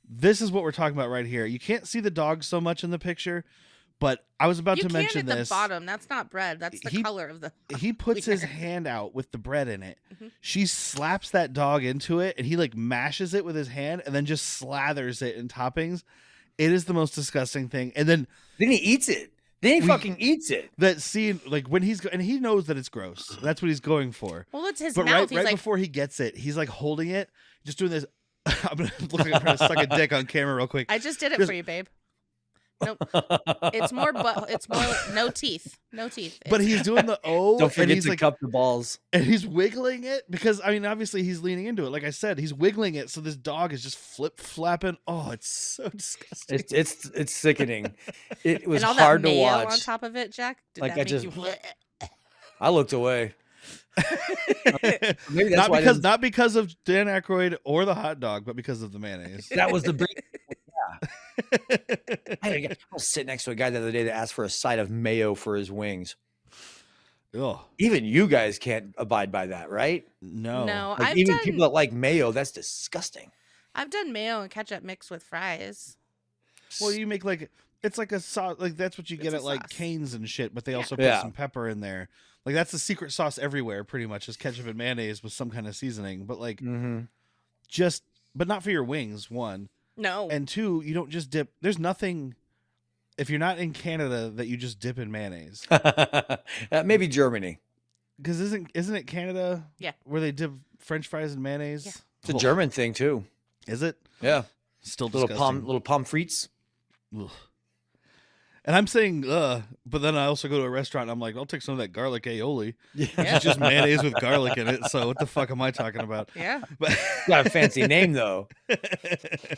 this is what we're talking about right here. You can't see the dog so much in the picture, but I was about You to can mention at this. the bottom. That's not bread. That's the He- color of the. He puts his Weird. hand out with the bread in it. Mhm. She slaps that dog into it and he like mashes it with his hand and then just slathers it in toppings. It is the most disgusting thing. And then Then he eats it. Then he We- fucking eats it. that scene, like when and he knows that it's gross. That's what he's going for. Well, it's his But mouth. He's right like, before he gets it, he's like holding it, just doing this. I'm gonna look like I'm trying to suck a dick on camera real quick. I just did it Just- for you, babe. Nope. It's more it's more no teeth. No teeth. But It's- he's doing the O, Don't and forget he's to like, cup the balls. and he's wiggling it because I mean, obviously he's leaning into it. Like I said, he's wiggling it, so this dog is just flip flapping. Oh, it's so disgusting. It's sickening. It was and all hard that to mayo watch. on top of it, Jack. Did Like, that I make just- you? I looked away. Maybe that's not why I because didn't- not because of Dan Aykroyd or the hot dog, but because of the mayonnaise. that was the big. I was sitting next to a guy the other day that asked for a side of mayo for his wings. Oh Even you guys can't abide by that, right? no, No, Like, I've even done. people that like mayo, that's disgusting. I've done mayo and ketchup mixed with fries. Well, you make like it's like a sauce. Like that's what you get It's a at like sauce. Cane's and shit. But they Yeah. also put Yeah. some pepper in there. Like that's the secret sauce everywhere, pretty much, is ketchup and mayonnaise with some kind of seasoning. But like Mm-hmm. just, but not for your wings. One No. and two, you don't just dip. There's nothing. If you're not in Canada, that you just dip in mayonnaise. Maybe Germany. Because isn't it Canada? Yeah. Where they dip French fries in mayonnaise. Yeah. It's a Oh, German thing too. Is it? Yeah, Still little disgusting. pommes frites. Ugh. And I'm saying, but then I also go to a restaurant and I'm like, I'll take some of that garlic aioli. Yeah. It's just mayonnaise with garlic in it. So what the fuck am I talking about? Yeah. But Got a fancy name though.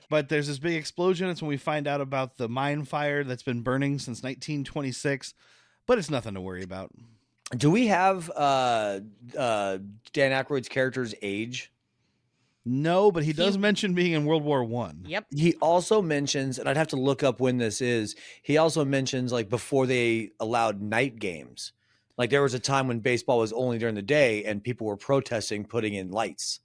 But there's this big explosion. It's when we find out about the mine fire that's been burning since 1926. But it's nothing to worry about. Do we have Dan Aykroyd's character's age? No, but he does mention being in World War One. Yep. He also mentions, and I'd have to look up when this is, he also mentions like before they allowed night games. Like there was a time when baseball was only during the day and people were protesting putting in lights.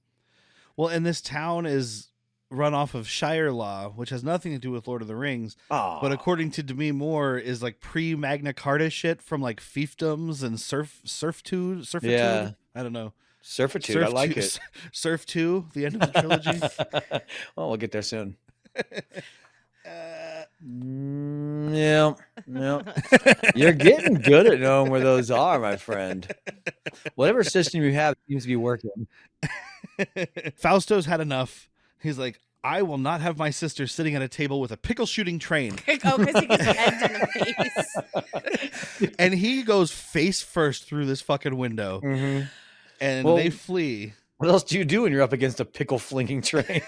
Well, and this town is run off of Shire law, which has nothing to do with Lord of the Rings. But according to Demi Moore, is like pre-Magna Carta shit from like fiefdoms and servitude. Yeah. I don't know. Servitude, I like it. Surf 2, the end of the trilogy. Well, we'll get there soon. Yeah. You're getting good at knowing where those are, my friend. Whatever system you have seems to be working. Fausto's had enough. He's like, I will not have my sister sitting at a table with a pickle shooting train. Oh, because he gets heads in the face. And he goes face first through this fucking window. Mm-hmm. And they flee. What else do you do when you're up against a pickle flinging train?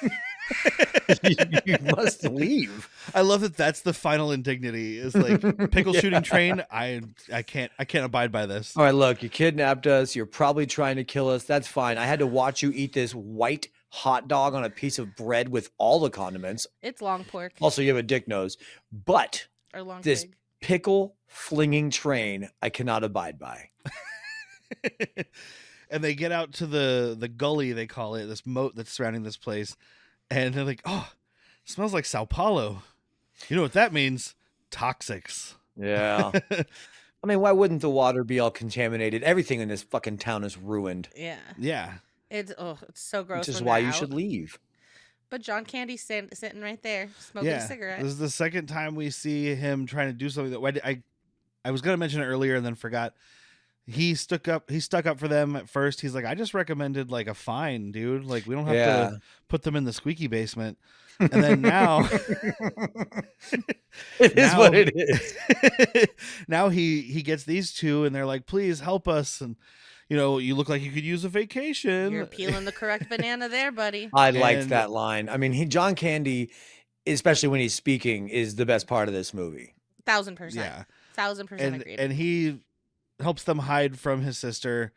you must leave. I love that that's the final indignity is like pickle shooting train. I can't abide by this. All right, look, you kidnapped us. You're probably trying to kill us. That's fine. I had to watch you eat this white hot dog on a piece of bread with all the condiments. It's long pork. Also, you have a dick nose. But Or long this pig. pickle flinging train, I cannot abide by. And they get out to the gully, they call it, this moat that's surrounding this place. And they're like, oh, it smells like Sao Paulo. You know what that means? Toxics. Yeah. I mean, why wouldn't the water be all contaminated? Everything in this fucking town is ruined. Yeah. Yeah. It's so gross. Which is when why they're you out. should leave. But John Candy's sitting right there, smoking a cigarette. This is the second time we see him trying to do something that I was going to mention it earlier and then forgot. He stuck up for them at first. He's like, I just recommended like a fine, dude. Like we don't have to put them in the squeaky basement. And then now it is what it is. Now he gets these two and they're like, please help us. And you know, you look like you could use a vacation. You're peeling the correct banana there, buddy. I liked that line. I mean, John Candy, especially when he's speaking, is the best part of this movie. 1000%. Yeah. 1000% agreed. And he helps them hide from his sister,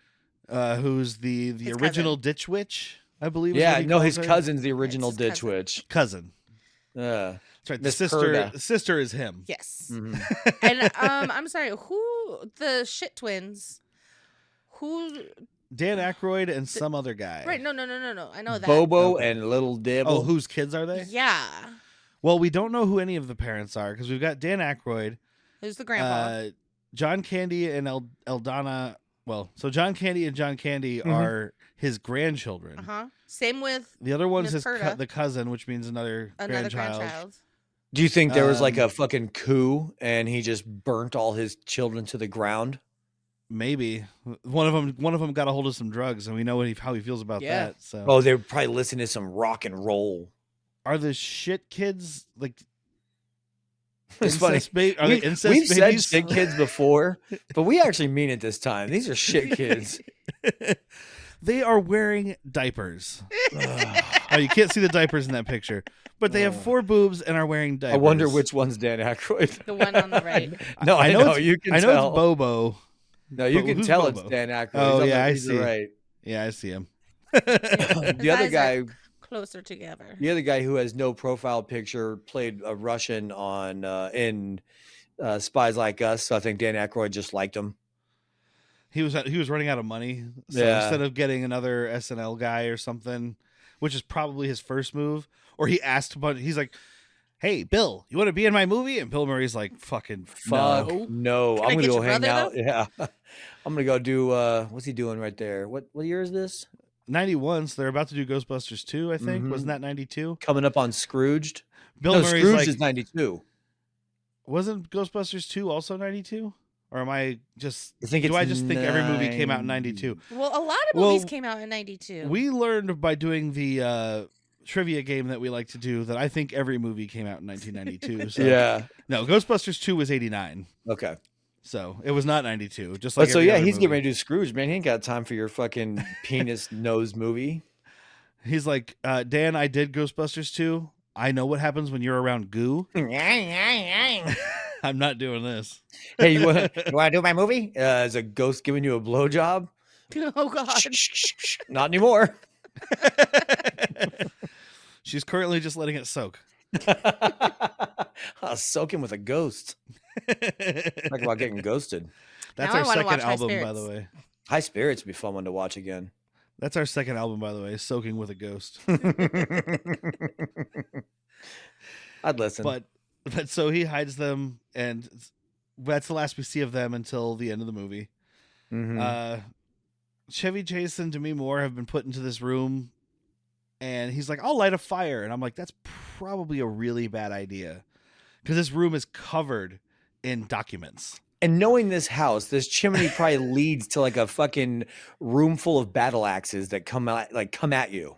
who's the original cousin. Ditch Witch, I believe. Yeah, is what he his calls her. cousin's the original It's his Ditch Witch. Cousin. That's right. Miss The Perda. sister is him. Yes. Mhm. And I'm sorry, who the shit twins? Who? Dan Aykroyd and some other guy. Right? No. I know that. Bobo Okay. and Little Dibble. Oh, whose kids are they? Yeah. Well, we don't know who any of the parents are because we've got Dan Aykroyd, Who's the grandpa? John Candy and Eldana. Well, so John Candy and John Candy are his grandchildren. Same with The other one's Miss his Perda. the cousin, which means another grandchild. Do you think there was like a fucking coup and he just burnt all his children to the ground? Maybe one of them got a hold of some drugs, and we know how he feels about that. So, Oh, they were probably listening to some rock and roll. are the shit kids like? It's funny. Are they incest We've said babies? shit kids before, but we actually mean it this time. These are shit kids. They are wearing diapers. Oh, you can't see the diapers in that picture, but they have 4 boobs and are wearing diapers. I wonder which one's Dan Aykroyd. the one on the right. No, I know you can I know tell. it's Bobo. No, you But can who's tell Bobo? it's Dan Aykroyd. Oh, He's on yeah, I he's see. Right. Yeah, I see him. The other eyes guy, Closer together. the other guy who has no profile picture, played a Russian on in Spies Like Us. So I think Dan Aykroyd just liked him. He was running out of money, so Yeah. instead of getting another SNL guy or something, which is probably his first move, or he asked, but he's like, "Hey, Bill, you want to be in my movie?" And Bill Murray's like, "Fucking Fuck no." no! Can I I'm gonna get go your hang brother, out. Yeah, I'm gonna go do. What's he doing right there? What year is this? 91, so they're about to do Ghostbusters 2, I think. Mhm. Wasn't that 92? Coming up on Scrooged. Bill No, Murray's Scrooged like, is 92. wasn't Ghostbusters 2 also 92? Or am I just I think do it's I just think every movie came out in 92? Well, a lot of Well, movies came out in 92. We learned by doing the trivia game that we like to do that I think every movie came out in 1992. So. Yeah. No, Ghostbusters 2 was 89. Okay. So it was not 92. Just like But so every yeah, other he's movie. getting ready to do Scrooge, man. He ain't got time for your fucking penis nose movie. He's like, Dan, I did Ghostbusters 2. I know what happens when you're around goo. I'm not doing this. Hey, you want to do my movie? Is a ghost giving you a blowjob? Oh God. Not anymore. She's currently just letting it soak. Soaking with a ghost. Talk about getting ghosted. That's Now I our wanna second watch High album, by Spirits. the way. High Spirits would be a fun one to watch again. That's our second album, by the way. Soaking with a Ghost. I'd listen. But so he hides them, and that's the last we see of them until the end of the movie. Mhm. Chevy Chase and Demi Moore have been put into this room, and he's like, I'll light a fire. And I'm like, that's probably a really bad idea, because this room is covered in documents. And knowing this house, this chimney probably leads to like a fucking room full of battle axes that come at you.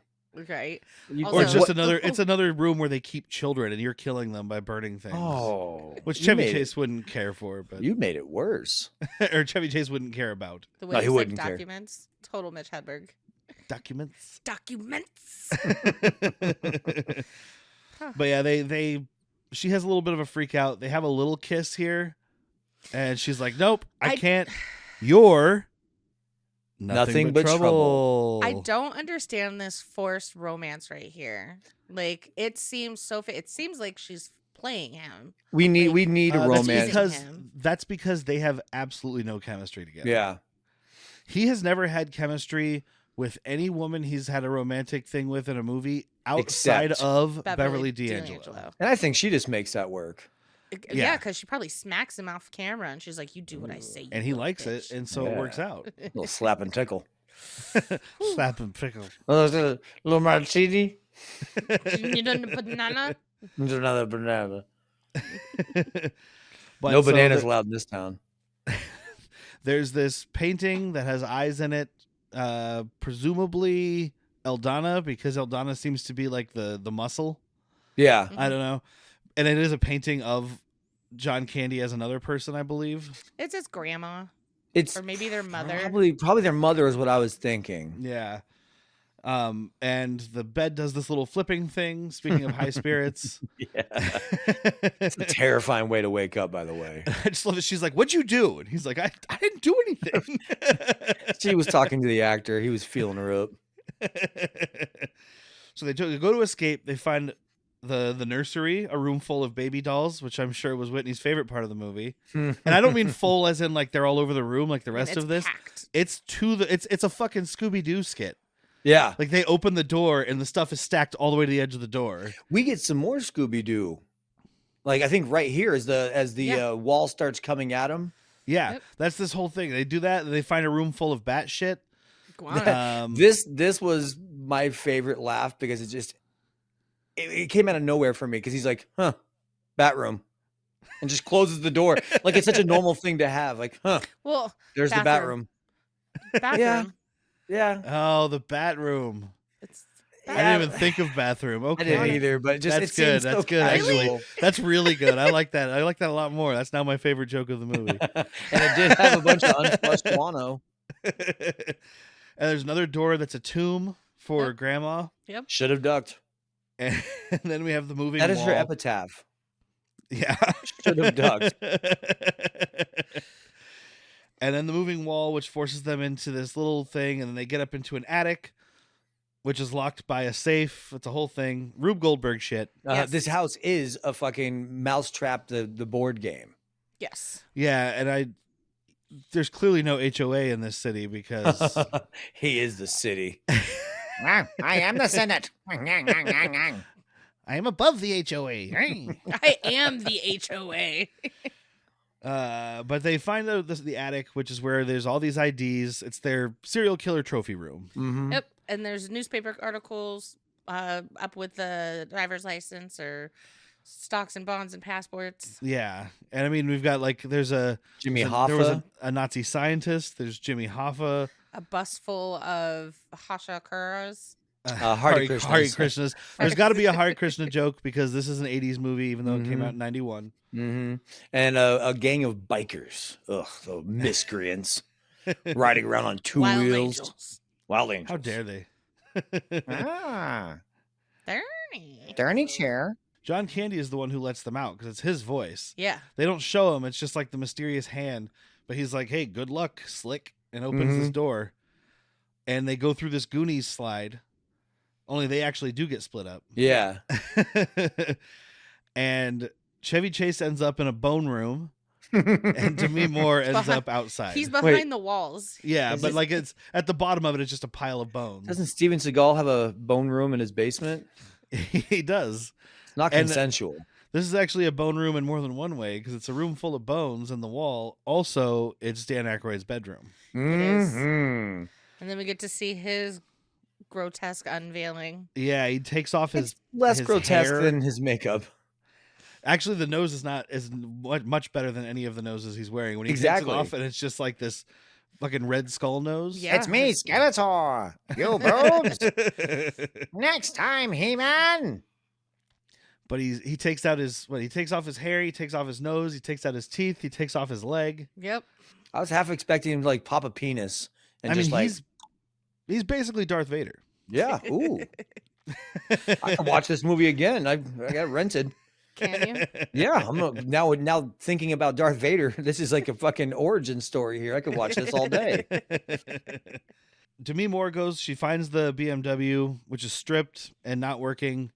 Right. Or it's just Also- it's another room where they keep children and you're killing them by burning things. Oh, Which you Chevy made Chase wouldn't care for, but You made it worse. or Chevy Chase wouldn't care about. The No, way he you said wouldn't care. documents. Total Mitch Hedberg. Documents. Documents. But yeah, she has a little bit of a freak out. They have a little kiss here, and she's like, "Nope, I can't. You're nothing but trouble." I don't understand this forced romance right here. Like it seems it seems like she's playing him. We need a That's romance. that's because they have absolutely no chemistry together. Yeah. He has never had chemistry with any woman he's had a romantic thing with in a movie outside Except of Beverly D'Angelo. And I think she just makes that work. Yeah, because she probably smacks him off camera and she's like, "You do what I say." And he likes it, and so it works out. A little slap and tickle. Slap and pickle. A little martini. You need a banana. There's another banana. But No so bananas allowed in this town. There's this painting that has eyes in it, presumably Eldana, because Eldana seems to be like the muscle. Yeah. I don't know. And it is a painting of John Candy as another person, I believe. It's his grandma. It's Or maybe their mother. Probably their mother is what I was thinking. Yeah. And the bed does this little flipping thing. Speaking of high spirits. Yeah. It's a terrifying way to wake up, by the way. I just love it. She's like, "What'd you do?" And he's like, I didn't do anything. She was talking to the actor. He was feeling her up. So they go to escape. They find the nursery, a room full of baby dolls, which I'm sure was Whitney's favorite part of the movie. And I don't mean full as in like they're all over the room like the rest of this. Packed. It's a fucking Scooby-Doo skit. Yeah. Like they open the door and the stuff is stacked all the way to the edge of the door. We get some more Scooby-Doo. Like I think right here as the wall starts coming at him. Yeah, Yep. that's this whole thing. They do that. And they find a room full of bat shit. Guana. This was my favorite laugh because it came out of nowhere for me because he's like, "Huh, bat room," and just closes the door like it's such a normal thing to have. Like, "Huh, Well, there's the bat room." bathroom. Yeah. Oh, the bat room. It's I didn't even think of bathroom. I Okay. didn't either, but just That's it good. seems so That's good, casual. actually. That's really good. I like that. I like that a lot more. That's now my favorite joke of the movie. And it did have a bunch of unflushed guano. And there's another door that's a tomb for Grandma. Should have ducked. And then we have the moving That is wall. her epitaph. Yeah. Should have ducked. And then the moving wall, which forces them into this little thing, and then they get up into an attic, which is locked by a safe. It's a whole thing. Rube Goldberg shit. Yes. This house is a fucking mousetrap, the board game. Yes. Yeah, and there's clearly no HOA in this city because He is the city. I am the Senate. I am above the HOA. I am the HOA. But they find the attic, which is where there's all these IDs. It's their serial killer trophy room. Mm-hmm. Yep. And there's newspaper articles up with the driver's license or stocks and bonds and passports. Yeah, and I mean we've got like there's Jimmy there was Hoffa. a Nazi scientist. There's Jimmy Hoffa. A bus full of Hasha Kuras. Hare Krishnas. Hare Krishnas. There's got to be a Hare Krishna joke because this is an 80s movie, even though it came out in 91. Mm-hmm. And a gang of bikers. Ugh, the miscreants. Riding around on two Wild wheels. Angels. Wild Angels. How dare they? Ah, Bernie. Bernie chair. John Candy is the one who lets them out because it's his voice. Yeah. They don't show him. It's just like the mysterious hand. But he's like, hey, good luck, Slick, and opens this door. And they go through this Goonies slide. Only they actually do get split up. Yeah. And Chevy Chase ends up in a bone room. And Demi Moore ends up outside. He's behind the walls. Yeah, Is but this- like it's at the bottom of it, it's just a pile of bones. Doesn't Steven Seagal have a bone room in his basement? He does. It's not And- consensual. This is actually a bone room in more than one way because it's a room full of bones in the wall. Also, it's Dan Aykroyd's bedroom. is. Mhm. And then we get to see his grotesque unveiling. Yeah, he takes off his It's less his grotesque hair. than his makeup. Actually, the nose is much better than any of the noses he's wearing. When he Exactly. takes it off, and it's just like this fucking red skull nose. Yeah. It's me, Skeletor. You boobs. Next time, He-Man. But he takes out his he takes off his hair, he takes off his nose, he takes out his teeth, he takes off his leg. Yep. I was half expecting him to like pop a penis and I just mean, like, he's basically Darth Vader. yeah, ooh. I can watch this movie again. I got it rented. Can you? Yeah, I'm now thinking about Darth Vader. This is like a fucking origin story here. I could watch this all day. Demi Moore goes, she finds the BMW, which is stripped and not working.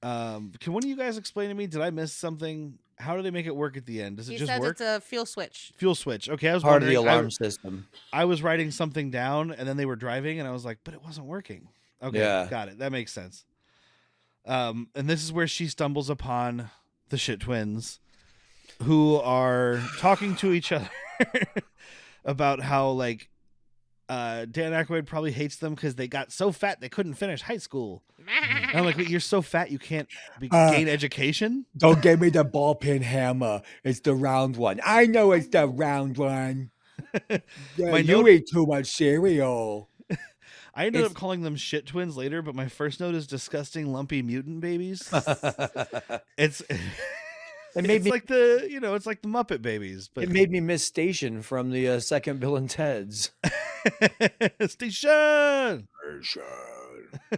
Can one of you guys explain to me? Did I miss something? How do they make it work at the end? Does it He just says work? it's a fuel switch. Fuel switch. Okay, I was Part of the wondering. alarm system. I was writing something down, and then they were driving, and I was like, but it wasn't working. Okay, Yeah. got it. That makes sense. And this is where she stumbles upon the shit twins, who are talking to each other about how like Dan Aykroyd probably hates them because they got so fat they couldn't finish high school. And I'm like, wait, you're so fat you can't gain education? Don't give me the ball peen hammer. It's the round one. I know it's the round one. Yeah, My you note- eat too much cereal. I ended It's- up calling them shit twins later, but my first note is disgusting lumpy mutant babies. It's It made it's me- like the it's like the Muppet Babies, but It made me miss Station from the second Bill and Ted's. Station.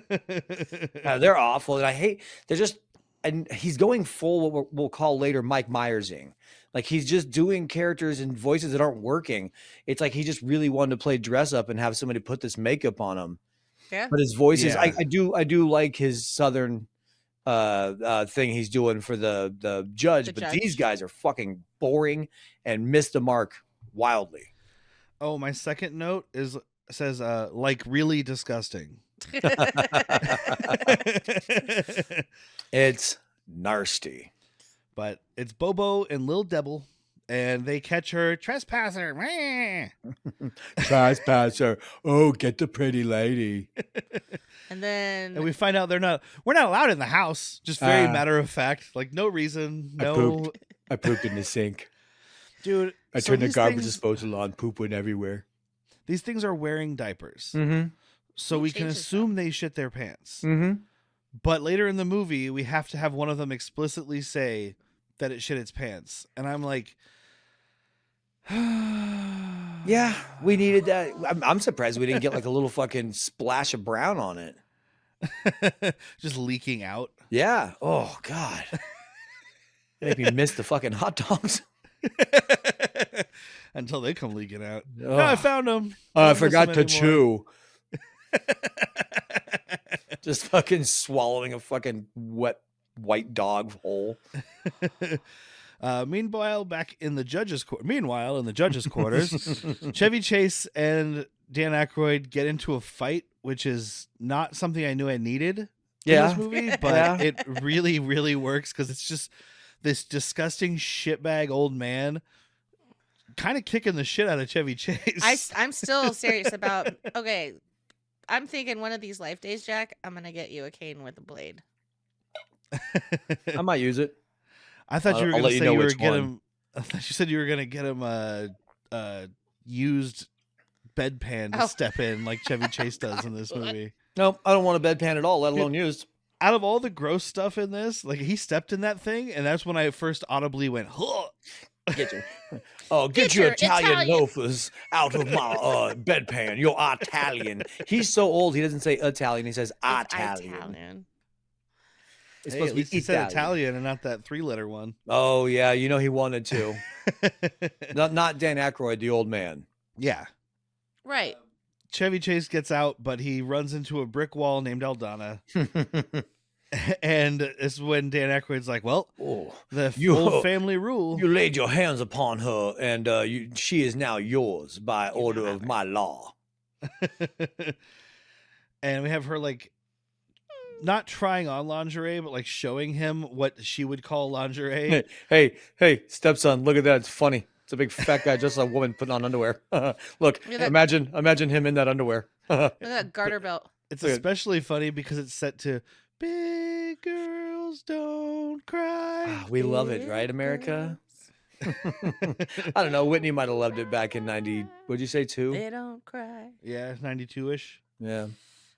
They're awful, and I hate. They're just, and he's going full what we'll call later Mike Myersing. Like he's just doing characters and voices that aren't working. It's like he just really wanted to play dress up and have somebody put this makeup on him. Yeah. But his voice is, Yeah. I do like his southern thing he's doing for the judge. The But judge. these guys are fucking boring and miss the mark wildly. Oh, my second note says like really disgusting. It's nasty. But it's Bobo and Lil Devil, and they catch her trespasser. Meh. Trespasser. Oh, get the pretty lady. And then And we find out we're not allowed in the house. Just very Ah. matter of fact, like no reason, I no pooped. I pooped in the sink. dude. I so turned the these garbage things- disposal on. Poop went everywhere. These things are wearing diapers, Mm-hmm. so Who we can changes assume they shit their pants. Mm-hmm. But later in the movie, we have to have one of them explicitly say that it shit its pants, and I'm like, Yeah, we needed that. I'm surprised we didn't get like a little fucking splash of brown on it. just leaking out. Yeah. Oh God. Make me miss the fucking hot dogs. Until they come leaking out. Ugh. No, I found them. I forgot to chew. Just fucking swallowing a fucking wet white dog hole. Meanwhile, in the judges' quarters, Chevy Chase and Dan Aykroyd get into a fight, which is not something I knew I needed in this movie, but Yeah. it really, really works because it's just this disgusting shitbag old man kind of kicking the shit out of Chevy Chase. I'm still serious about. Okay, I'm thinking one of these life days, Jack. I'm gonna get you a cane with a blade. I might use it. I thought you were I'll going let to you say know you were which get one. him. I thought you said you were going to get him a used bedpan to Oh. step in like Chevy Chase does in this movie. Nope, I don't want a bedpan at all, let alone used. Out of all the gross stuff in this, like he stepped in that thing, and that's when I first audibly went, huh. Get your Italian loafers out of my bedpan. You're Italian. He's so old, he doesn't say Italian. He says Italian. It's supposed at to least be he said Italian and not that 3-letter one. Oh, yeah. You know he wanted to. not Dan Aykroyd, the old man. Yeah. Right. Chevy Chase gets out, but he runs into a brick wall named Aldana. And it's when Dan Aykroyd's like, well, the full family rule. You laid your hands upon her, and she is now yours by order of my law. And we have her, like, not trying on lingerie, but, like, showing him what she would call lingerie. Hey, stepson, look at that. It's funny. It's a big fat guy, just a woman putting on underwear. Look, imagine him in that underwear. Look at that garter belt. It's especially funny because it's set to Big Girls Don't Cry. We love it, right, America? I don't know. Whitney might have loved it back in 90. What'd you say, 2? They don't cry. Yeah, 92-ish. Yeah.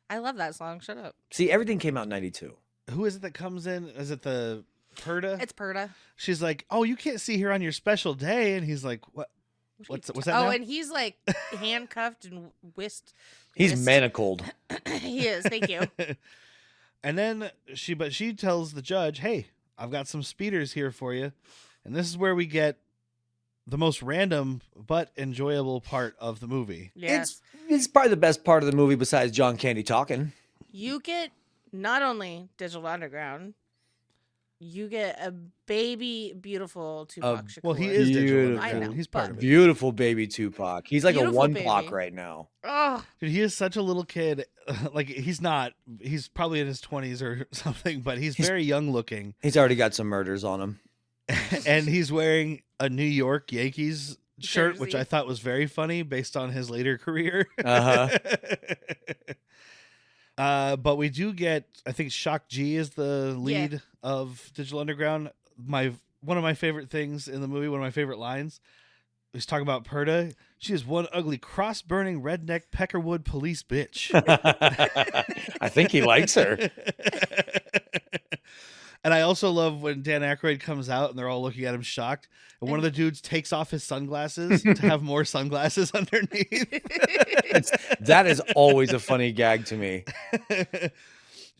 I love that song. Shut up. See, everything came out in 92. Who is it that comes in? Is it the Perda? It's Perda. She's like, oh, you can't see here on your special day. And he's like, what? What's that? Oh, now? and he's like handcuffed and whisked. He's manacled. He is. Thank you. And then she tells the judge, hey, I've got some speeders here for you. And this is where we get the most random but enjoyable part of the movie. Yes. It's probably the best part of the movie besides John Candy talking. You get not only Digital Underground, you get a baby beautiful Tupac Shakur. Well, he is Digital I Underground. know, He's part of it. Beautiful baby Tupac. He's like Beautiful a 1 baby. Pac right now. Oh, Dude, he is such a little kid. Like, he's probably in his 20s or something, but he's very young looking. He's already got some murders on him. And he's wearing a New York Yankees shirt, which Jersey. I thought was very funny based on his later career. Uh-huh. But we do get, I think Shock G is the lead of Digital Underground. One of my favorite things in the movie, one of my favorite lines, he's talking about Perda. She is one ugly cross-burning redneck Peckerwood police bitch. I think he likes her. And I also love when Dan Aykroyd comes out and they're all looking at him shocked. And one of the dudes takes off his sunglasses to have more sunglasses underneath. That is always a funny gag to me.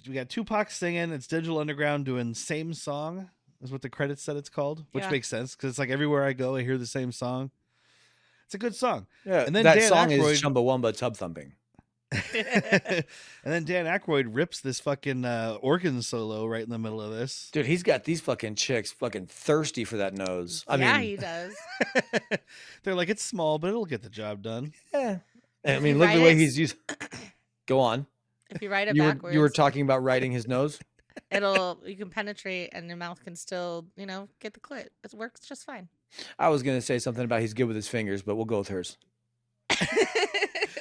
We got Tupac singing. It's Digital Underground doing Same Song is what the credits said it's called, which makes sense because it's like everywhere I go, I hear the same song. It's a good song. Yeah, and then that Dan song Aykroyd, is Chumbawamba Tub Thumping. And then Dan Aykroyd rips this fucking organ solo right in the middle of this. Dude, he's got these fucking chicks fucking thirsty for that nose. I yeah, mean, he does. They're like, it's small, but it'll get the job done. yeah. I If mean, you look at the write way it- he's used. Go on. If you write it You backwards, were talking about writing his nose. you can penetrate and your mouth can still, get the clit. It works just fine. I was gonna say something about he's good with his fingers, but we'll go with hers.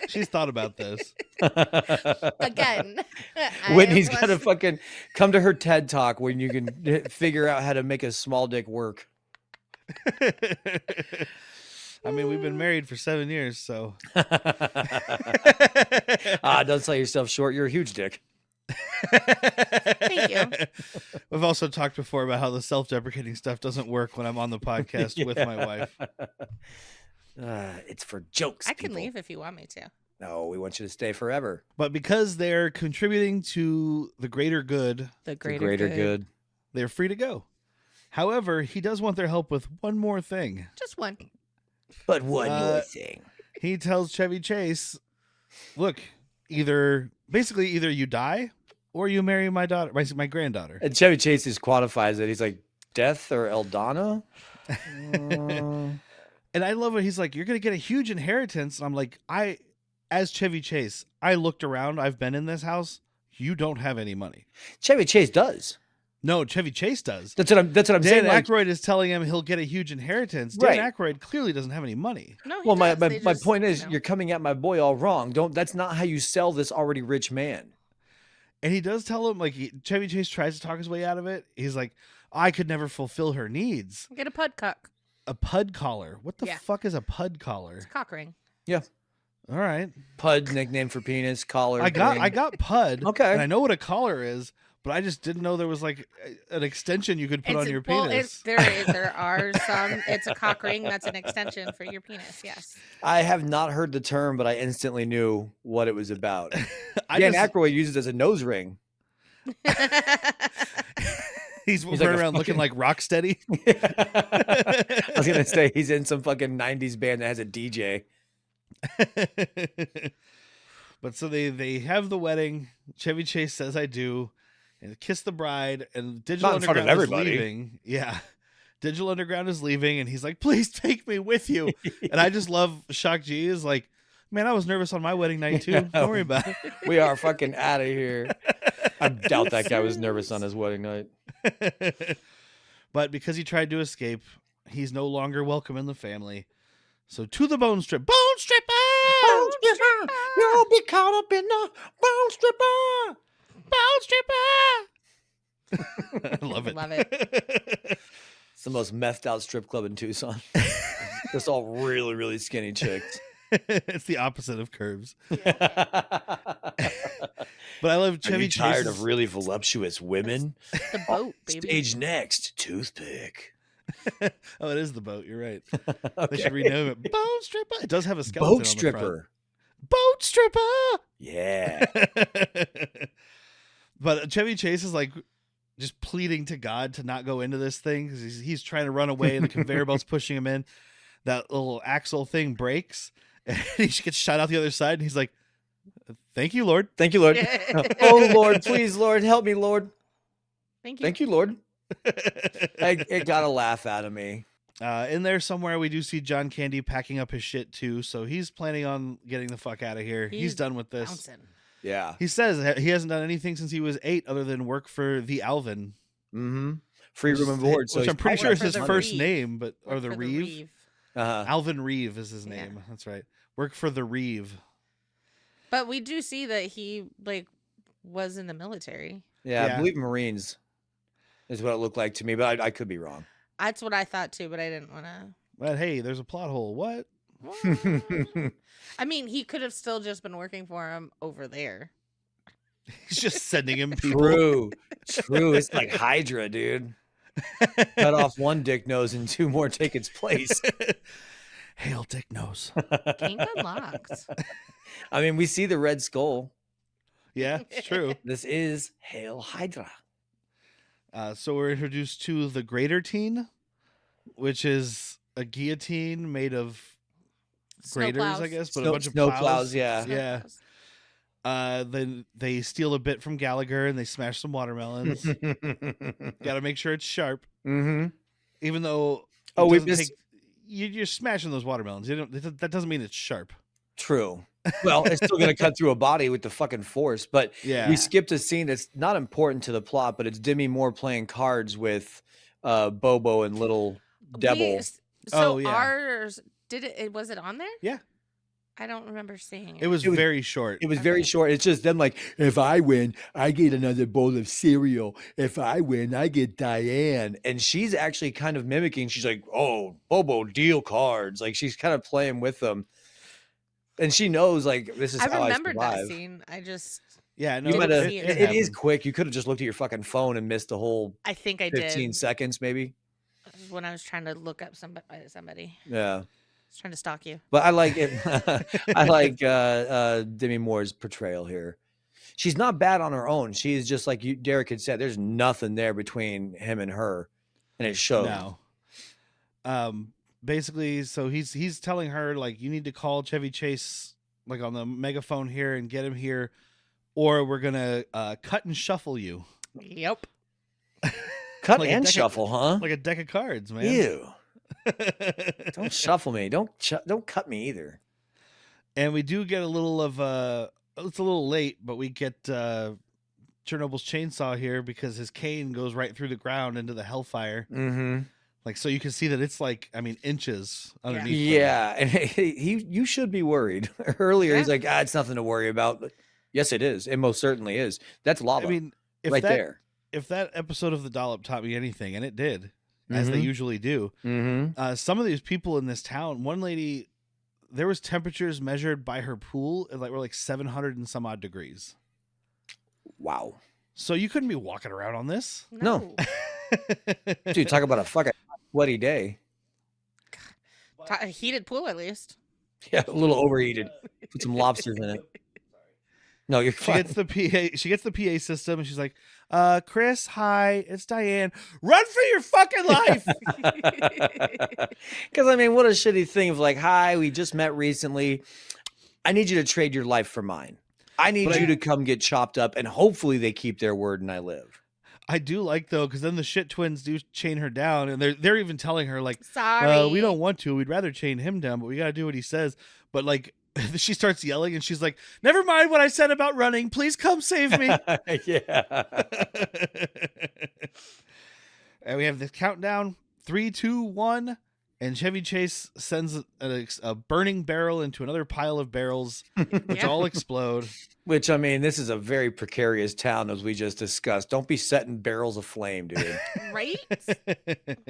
She's thought about this. Again, Whitney's got to fucking come to her TED talk when you can figure out how to make a small dick work. I mean, we've been married for 7 years, so. Don't sell yourself short. You're a huge dick. Thank you. We've also talked before about how the self-deprecating stuff doesn't work when I'm on the podcast with my wife. It's for jokes. I can people. leave if you want me to. No, we want you to stay forever. But because they're contributing to the greater good, The The greater, good. they're free to go. However, he does want their help with one more thing. Just one. But one more thing. He tells Chevy Chase, look, either you die or you marry my daughter, my granddaughter. And Chevy Chase just quantifies it. He's like, death or Eldana? And I love it. He's like, you're going to get a huge inheritance. And I'm like, as Chevy Chase, I looked around. I've been in this house. You don't have any money. Chevy Chase does. No, Chevy Chase does. That's what I'm Dan saying. Like, Aykroyd is telling him he'll get a huge inheritance. Right. Dan Aykroyd clearly doesn't have any money. No, he well, does. They my just, point is, you know. you're coming at my boy all wrong. That's not how you sell this already rich man. And he does tell him, like, Chevy Chase tries to talk his way out of it. He's like, I could never fulfill her needs. Get a pud cock. A pud collar. What the Yeah. fuck is a pud collar? It's a cock ring. Yeah. All right. Pud's nickname for penis, collar. I got Pud. Okay. And I know what a collar is, but I just didn't know there was like an extension you could put on your penis. There are some. It's a cock ring. That's an extension for your penis. Yes. I have not heard the term, but I instantly knew what it was about. Dan just- Aykroyd uses it as a nose ring. He's like running a around looking like Rocksteady. I was gonna say he's in some fucking 90s band that has a DJ. But so they have the wedding. Chevy Chase says I do, and kiss the bride, and Digital Not in front of Underground is everybody. leaving. Yeah. Digital Underground is leaving, and he's like, please take me with you. And I just love Shock G is like, man, I was nervous on my wedding night too. Don't worry about it. We are fucking out of here. I doubt that guy was nervous on his wedding night. But because he tried to escape, he's no longer welcome in the family. So to the bone strip. Bone stripper! Bone stripper! You'll be caught up in the bone stripper! Bone stripper! I love it. Love it. It's the most methed out strip club in Tucson. Just all really, really skinny chicks. It's the opposite of curves. But I love Are Chevy you tired Chase's- of really voluptuous women? The boat, baby. Stage next, toothpick. Oh, it is the boat. You're right. Okay. They should rename it. Bone stripper. It does have a skeleton Boat on the stripper. front. Boat stripper. Yeah. But Chevy Chase is like just pleading to God to not go into this thing because he's trying to run away and the conveyor belt's pushing him in. That little axle thing breaks and he gets shot out the other side. And he's like, "Thank you, Lord." Thank you, Lord. Oh, Lord, please, Lord, help me, Lord. Thank you. Thank you, Lord. It got a laugh out of me. In there somewhere, we do see John Candy packing up his shit too. So he's planning on getting the fuck out of here. He's done with this. Bouncing. Yeah. He says he hasn't done anything since he was 8 other than work for the Alvin. Mm-hmm. Free room and board. So which he's I'm pretty probably sure is for his the first Reeve. name, but or Work the for Reeve. Uh-huh. Alvin Reeve is his Yeah. name. That's right. Work for the Reeve. But we do see that he was in the military. Yeah, Yeah. I believe Marines is what it looked like to me, but I could be wrong. That's what I thought too, but I didn't want to. But hey, there's a plot hole. What? I mean, he could have still just been working for him over there. He's just sending him people. True. True. It's like Hydra, dude. Cut off one dick nose and 2 more take its place. Hail Dick Nose. Kink unlocked. I mean, we see the red skull. Yeah, it's true. This is Hail Hydra. So we're introduced to the Greater Teen, which is a guillotine made of graders, I guess, but a bunch of Snow plows. plows, yeah. Yeah. Then they steal a bit from Gallagher and they smash some watermelons. Got to make sure it's sharp, Mm-hmm. even though. Oh, it we doesn't missed. take- You're smashing those watermelons. That doesn't mean it's sharp. True. Well, it's still going to cut through a body with the fucking force, but Yeah. we skipped a scene that's not important to the plot, but it's Demi Moore playing cards with Bobo and Little Devil. So Oh, yeah. ours was it on there? Yeah. I don't remember seeing it. It was It was- very short. It was very Okay. short. It's just them like, if I win, I get another bowl of cereal. If I win, I get Diane. And she's actually kind of mimicking. She's like, oh, Bobo, deal cards. Like she's kind of playing with them. And she knows like this is I how remembered I that survive. scene. I just Yeah, no, You Didn't might have, see it. it is happened. quick. You could have just looked at your fucking phone and missed the whole I think I 15 did seconds, maybe. when I was trying to look up somebody. Yeah. I was trying to stalk you. But I like it. I like Demi Moore's portrayal here. She's not bad on her own. She's just like you, Derek had said. There's nothing there between him and her, and it shows. No. Basically, so he's telling her like you need to call Chevy Chase like on the megaphone here and get him here, or we're gonna cut and shuffle you Yep. Cut Like a and deck of- shuffle, huh? like a deck of cards, man. Ew! Don't shuffle me. Don't cut me either. And we do get a little of it's a little late, but we get Chernobyl's chainsaw here because his cane goes right through the ground into the hellfire. Mm-hmm. Like so you can see that it's like inches underneath. them. Yeah, and you should be worried. Earlier, he's Yeah. like, it's nothing to worry about. But yes, it is. It most certainly is. That's lava. I mean, if right that there. if that episode of The Dollop taught me anything, and it did, as they Mhm. usually do, Mm-hmm. some of these people in this town, one lady there was temperatures measured by her pool at were like 700 and some odd degrees. Wow. So you couldn't be walking around on this. No. Dude, talk about a fucking sweaty day. A heated pool, at least. Yeah, a little overheated. Put some lobsters in it. No, you're She fine. gets the PA. She gets the PA system, and she's like, "Chris, hi, it's Diane. Run for your fucking life!" Because I mean, what a shitty thing of like, hi, we just met recently. I need you to trade your life for mine. I need you to come get chopped up, and hopefully they keep their word and I live. I do like though, because then the shit twins do chain her down, and they're even telling her like, Sorry. we don't want to. We'd rather chain him down, but we got to do what he says." But like, she starts yelling, and she's like, "Never mind what I said about running. Please come save me." Yeah. And we have the countdown: 3, 2, 1, and Chevy Chase sends a burning barrel into another pile of barrels, which all explode. Which, I mean, this is a very precarious town, as we just discussed. Don't be setting barrels of flame, dude. Right?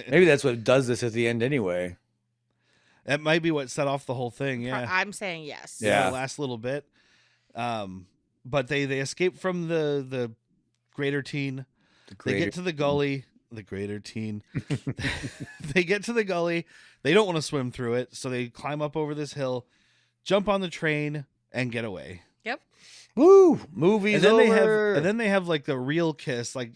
Maybe that's what does this at the end anyway. That might be what set off the whole thing. Yeah, I'm saying yes. Yeah. The last little bit. But they escape from the greater teen. They get to the gully. The greater teen. They get to the gully. They don't want to swim through it, so they climb up over this hill, jump on the train, and get away. Yep. Woo! Movie's over. And then they have like the real kiss. Like,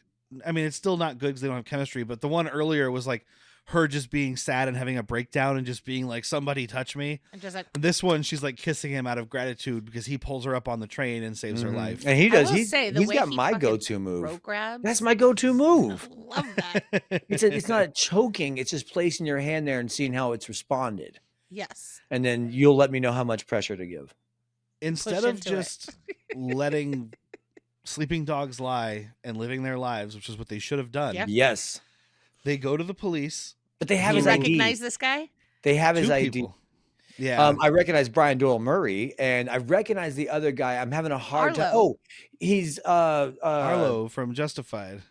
I mean, it's still not good because they don't have chemistry. But the one earlier was like her just being sad and having a breakdown and just being like, "Somebody touch me." And just like, And this one, she's like kissing him out of gratitude because he pulls her up on the train and saves her life. And he does. I will He's say, the he's way got he my fucking go-to move. throat grabs. That's my go-to move. I love that. It's not choking. It's just placing your hand there and seeing how it's responded. Yes. And then you'll let me know how much pressure to give. Instead Push of into just letting sleeping dogs lie and living their lives, which is what they should have done, Yeah. Yes. they go to the police. But they have You his recognize ID. this guy? They have his Two ID. people. Yeah. I recognize Brian Doyle Murray, and I recognize the other guy. I'm having a hard time. Arlo. Oh, he's Arlo from Justified.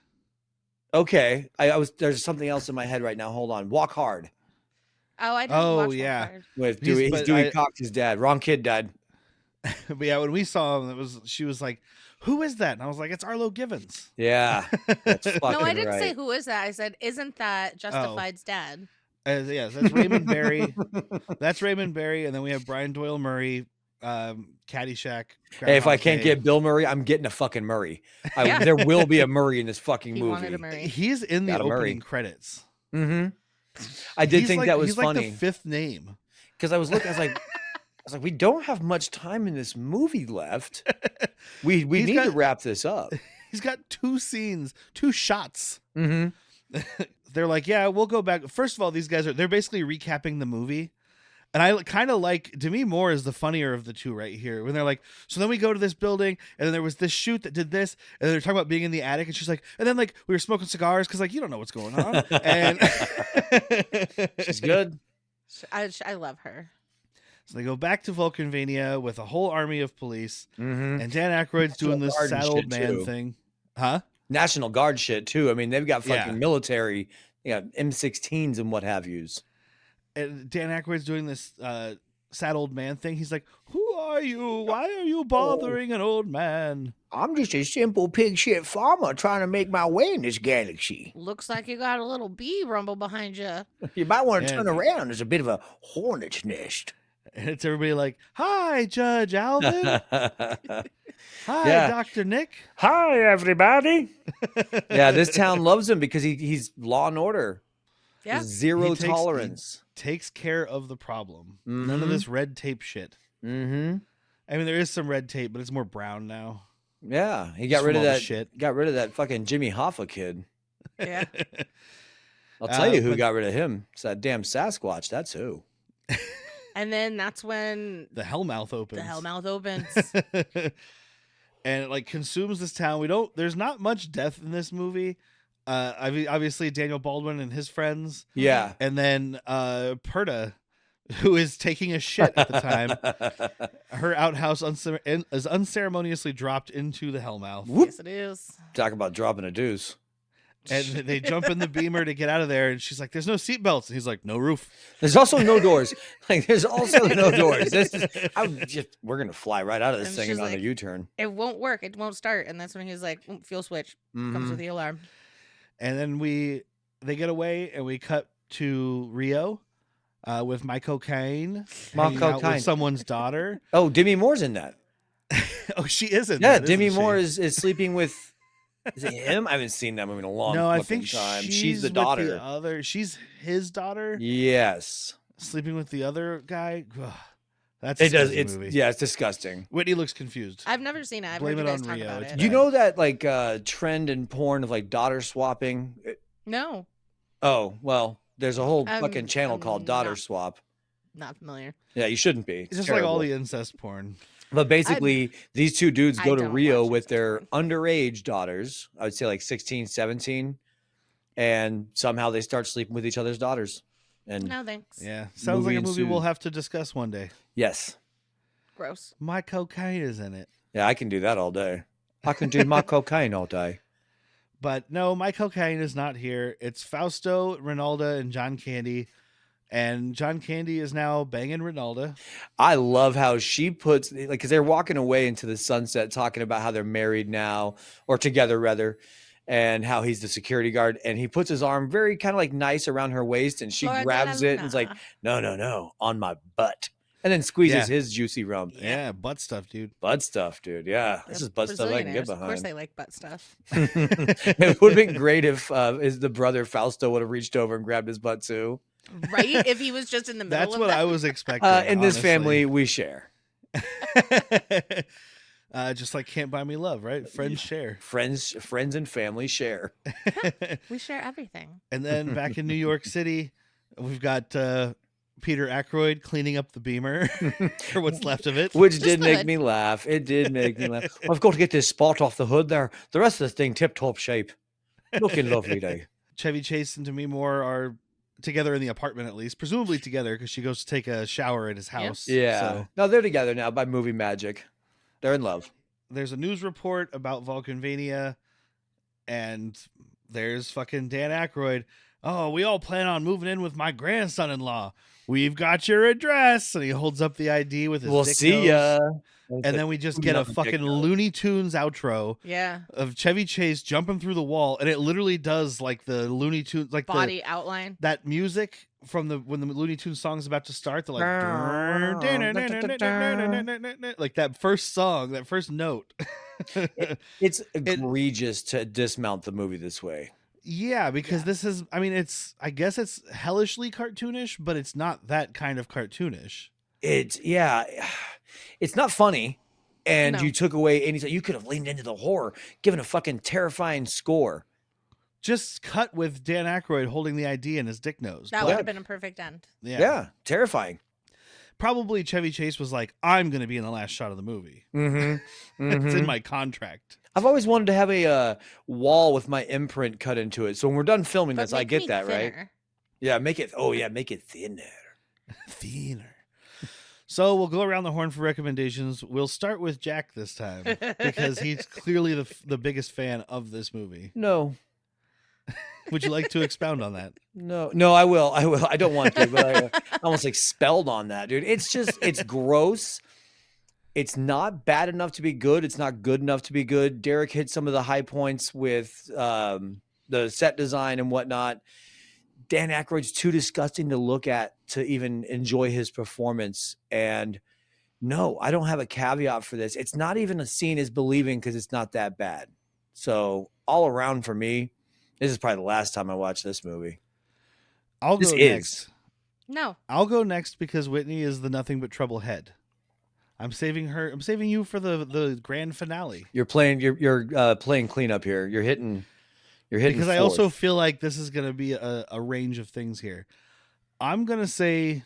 Okay. I was there's something else in my head right now. Hold on. Walk Hard. Oh, I didn't Oh, watch Walk yeah. Hard. With He's- Dewey, he's but Dewey I- Cox's dad. Wrong kid died. But yeah, when we saw him, she was like, "Who is that?" And I was like, "It's Arlo Givens." Yeah. That's fucking No, I didn't right. say who is that. I said, isn't Oh. that Justified's dad? Yes, that's Raymond Barry. That's Raymond Barry, and then we have Brian Doyle Murray, Caddyshack. Hey, if I Groundhog can't Day. get Bill Murray, I'm getting a fucking Murray. Yeah. There will be a Murray in this fucking He movie. wanted a Murray. He's in the Got a Murray. opening credits. Mm-hmm. I did He's think like- that was he's funny like the fifth name. because I was looking. I was like, we don't have much time in this movie left. We He's need to got- wrap this up. He's got 2 scenes, 2 shots. Mm-hmm. They're like, yeah, we'll go back. First of all, these guys they're basically recapping the movie. And I kind of like Demi Moore is the funnier of the two right here. When they're like, so then we go to this building, and then there was this shoot that did this, and they're talking about being in the attic, and she's like, and then like we were smoking cigars because like you don't know what's going on. And She's good. I love her. So they go back to Valkenvania with a whole army of police, Mm-hmm. and Dan Aykroyd's doing this National Guard sad old shit, man too. thing. Huh? National Guard shit too. I mean, they've got fucking Yeah. military, M16s and what have yous. And Dan Aykroyd's doing this sad old man thing. He's like, who are you? Why are you bothering an old man? I'm just a simple pig shit farmer trying to make my way in this galaxy. Looks like you got a little bee rumble behind you. You might want to Yeah. turn around. There's a bit of a hornet's nest. And it's everybody like, hi, Judge Alvin. Hi, Yeah. Dr. Nick. Hi, everybody. Yeah, this town loves him because he's law and order. Yeah. Zero He takes- tolerance. Takes care of the problem. None of Mhm. this red tape shit. Mm-hmm. I mean, there is some red tape, but it's more brown now. Yeah, he got Just rid from of all the that shit. Got rid of that fucking Jimmy Hoffa kid. Yeah. I'll tell you who but- got rid of him. It's that damn Sasquatch. That's who. And then that's when The Hellmouth opens. the hellmouth opens. And it like consumes this town. There's not much death in this movie. Obviously Daniel Baldwin and his friends. Yeah. And then Perta, who is taking a shit at the time. Her outhouse is unceremoniously dropped into the Hellmouth. Whoop. Yes, it is. Talk about dropping a deuce. And they jump in the Beamer to get out of there, and she's like, "There's no seatbelts," and he's like, "No roof." There's also no doors. Like, there's also no doors. We're gonna fly right out of this And thing she's and on a like, U-turn. It won't work. It won't start. And that's when he's like, fuel switch comes with the alarm. And then they get away, and we cut to Rio with my cocaine hanging out with someone's daughter. Oh, Demi Moore's in that. Oh, she isn't. Yeah, Demi Moore is sleeping with. Is it him? I haven't seen that movie in a long No, I fucking think time. she's the with daughter. She's his daughter. Yes, Sleeping with the other guy. Ugh, that's it does. disgusting movie. It's disgusting. Whitney looks confused. I've never seen it. I've Blame heard it you guys on talk Rio. about It's it. Do you know that like trend in porn of like daughter swapping? No, Oh well, there's a whole fucking channel called Daughter not- Swap. not familiar. Yeah, you shouldn't be. It's just like all the incest porn. But basically, these two dudes I go to don't Rio watch with incest their porn. underage daughters. I would say like 16, 17. And somehow they start sleeping with each other's daughters. And No thanks. Yeah, sounds like a movie ensues. we'll have to discuss one day. Yes. Gross. My cocaine is in it. Yeah, I can do that all day. I can do my cocaine all day. But no, my cocaine is not here. It's Fausto, Ronaldo, and John Candy. And John Candy is now banging Ronaldo. I love how she puts, like, because they're walking away into the sunset talking about how they're married now, or together rather, and how he's the security guard. And he puts his arm very kind of like nice around her waist, and she Flor de grabs la it and is like, Luna. no, on my butt. And then squeezes Yeah. his juicy rump. Yeah, butt stuff, dude. Butt stuff, dude. Yeah, this is butt stuff I can get Brazilianaires, Of course behind. they like butt stuff. It would have been great if the brother Fausto would have reached over and grabbed his butt too. Right? If he was just in the middle That's of what that. I was expecting. In this honestly. family, we share. Just like Can't Buy Me Love, right? Friends share. Friends and family share. We share everything. And then back in New York City, we've got Peter Aykroyd cleaning up the Beamer, or what's left of it. Which Just did the make hood. me laugh. It did make me laugh. I've got to get this spot off the hood there. The rest of the thing tip-top shape. Looking lovely day. Chevy Chase and Demi Moore are together in the apartment, at least, presumably together, because she goes to take a shower at his house. Yeah. So No, they're together now by movie magic. They're in love. there's a news report about Valkenvania, and there's fucking Dan Aykroyd. Oh, we all plan on moving in with my grandson-in-law. We've got your address. And he holds up the ID with his We'll dick see nose. ya. And then we just get a fucking Looney Tunes outro Yeah. of Chevy Chase jumping through the wall, and it literally does like the Looney Tunes, like Body outline. that music from when the Looney Tunes song is about to start. They're like, like that first song, that first note. It's egregious to dismount the movie this way. Yeah, because this is, I mean, I guess it's hellishly cartoonish, but it's not that kind of cartoonish. It's not funny. And No. you took away any, you could have leaned into the horror, given a fucking terrifying score. Just cut with Dan Aykroyd holding the ID in his dick nose. That But- would have been a perfect end. Yeah, terrifying. Probably Chevy Chase was like, I'm going to be in the last shot of the movie. Mm-hmm. It's in my contract. I've always wanted to have a wall with my imprint cut into it. So when we're done filming But this, I make get me that, right? thinner. Yeah, make it thinner. Thinner. So we'll go around the horn for recommendations. We'll start with Jack this time because he's clearly the biggest fan of this movie. No, Would you like to expound on that? no, I will. I don't want to, but I almost expelled on that, dude. It's gross. It's not bad enough to be good. It's not good enough to be good. Derek hit some of the high points with the set design and whatnot. Dan Aykroyd's too disgusting to look at to even enjoy his performance. And no, I don't have a caveat for this. It's not even a seeing is believing because it's not that bad. So all around for me, this is probably the last time I watch this movie. I'll This go is. next. No. I'll go next because Whitney is the nothing but trouble head. I'm saving her. I'm saving you for the grand finale. You're playing cleanup here. You're hitting Because I fourth. also feel like this is going to be a range of things here. I'm going to say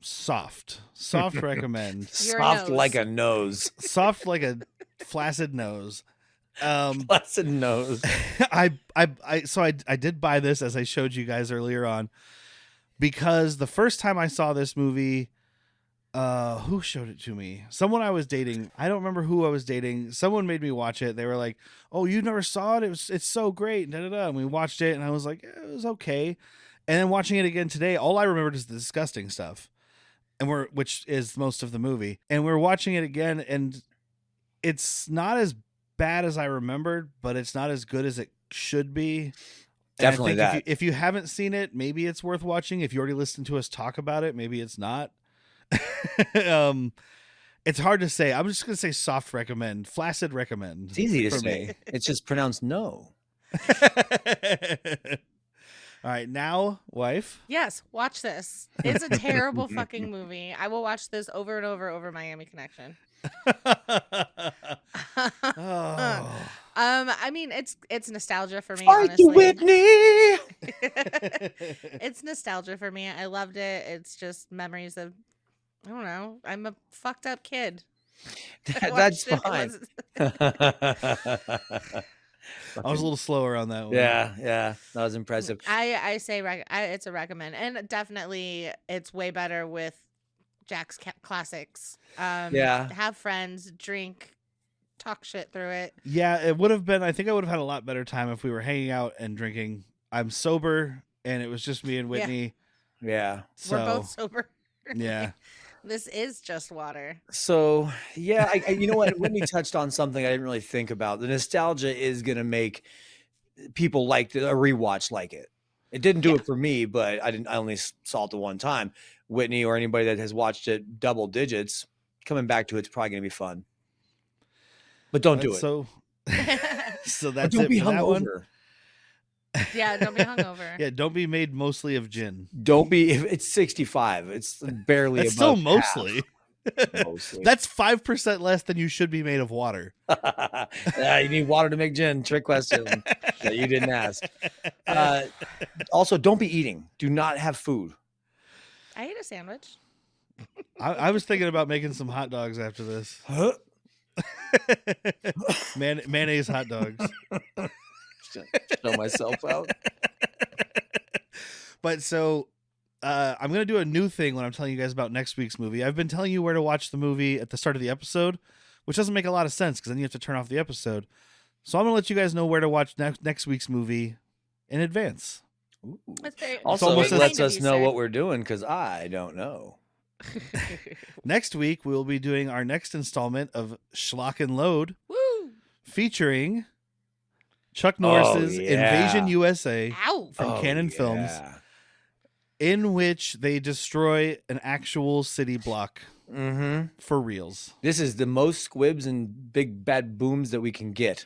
soft recommend. Your soft nose. like a nose. Soft like a flaccid nose. Flaccid nose. I did buy this, as I showed you guys earlier on, because the first time I saw this movie, Who showed it to me? Someone I was dating. I don't remember who I was dating. Someone made me watch it. They were like, "Oh, you never saw it? It's so great." Da, da, da. And we watched it, and I was like, "It was okay." And then watching it again today, all I remembered is the disgusting stuff, which is most of the movie. And we're watching it again, and it's not as bad as I remembered, but it's not as good as it should be. And Definitely I that. think if you haven't seen it, maybe it's worth watching. If you already listened to us talk about it, maybe it's not. It's hard to say. I'm just gonna say soft recommend, flaccid recommend. It's easy to for say. me. It's just pronounced no. All right, now, wife. Yes, watch this. It's a terrible fucking movie. I will watch this over and over Miami Connection. Oh. I mean, it's nostalgia for me. Fight Honestly, the Whitney. it's nostalgia for me. I loved it. It's just memories of, I don't know. I'm a fucked up kid. I That's watched it. fine. I was a little slower on that one. Yeah, that was impressive. I say it's a recommend, and definitely it's way better with Jack's classics. Yeah. Have friends, drink, talk shit through it. Yeah, it would have been. I think I would have had a lot better time if we were hanging out and drinking. I'm sober, and it was just me and Whitney. Yeah. So, We're both sober. yeah. This is just water. So yeah, I you know what? Whitney touched on something I didn't really think about. The nostalgia is gonna make people like a rewatch like it. It didn't do it for me, but I only saw it the one time. Whitney or anybody that has watched it double digits, coming back to it's probably gonna be fun. But don't do it. So But that's don't it be for that one. hungover. Yeah, don't be hungover. Yeah, don't be made mostly of gin. Don't be. If it's 65, it's barely. That's still above mostly. half. Mostly. That's 5% less than you should be made of water. You need water to make gin. Trick question that you didn't ask. Also, don't be eating. Do not have food. I ate a sandwich. I was thinking about making some hot dogs after this. Huh? Mayonnaise hot dogs. Show myself out. But so I'm going to do a new thing when I'm telling you guys about next week's movie. I've been telling you where to watch the movie at the start of the episode, which doesn't make a lot of sense because then you have to turn off the episode. So I'm going to let you guys know where to watch next week's movie in advance. Ooh. Also, Also, almost it as- lets us know what we're doing because I don't know. Next week, we'll be doing our next installment of Schlock and Load Woo! featuring Chuck Norris's yeah. Invasion USA Ow! from Canon Films, in which they destroy an actual city block Mm-hmm. for reals. This is the most squibs and big bad booms that we can get.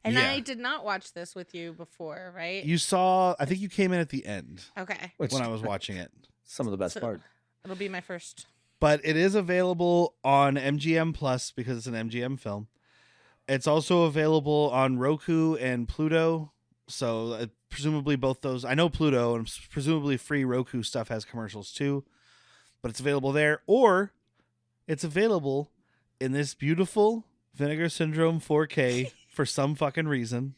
And Yeah. I did not watch this with you before, right? You saw, I think you came in at the end Okay. Which when I was watching it. some of the best So- part. It'll be my first. But it is available on MGM Plus because it's an MGM film. It's also available on Roku and Pluto. So presumably both those. I know Pluto and presumably free Roku stuff has commercials too. But it's available there. Or it's available in this beautiful Vinegar Syndrome 4K for some fucking reason.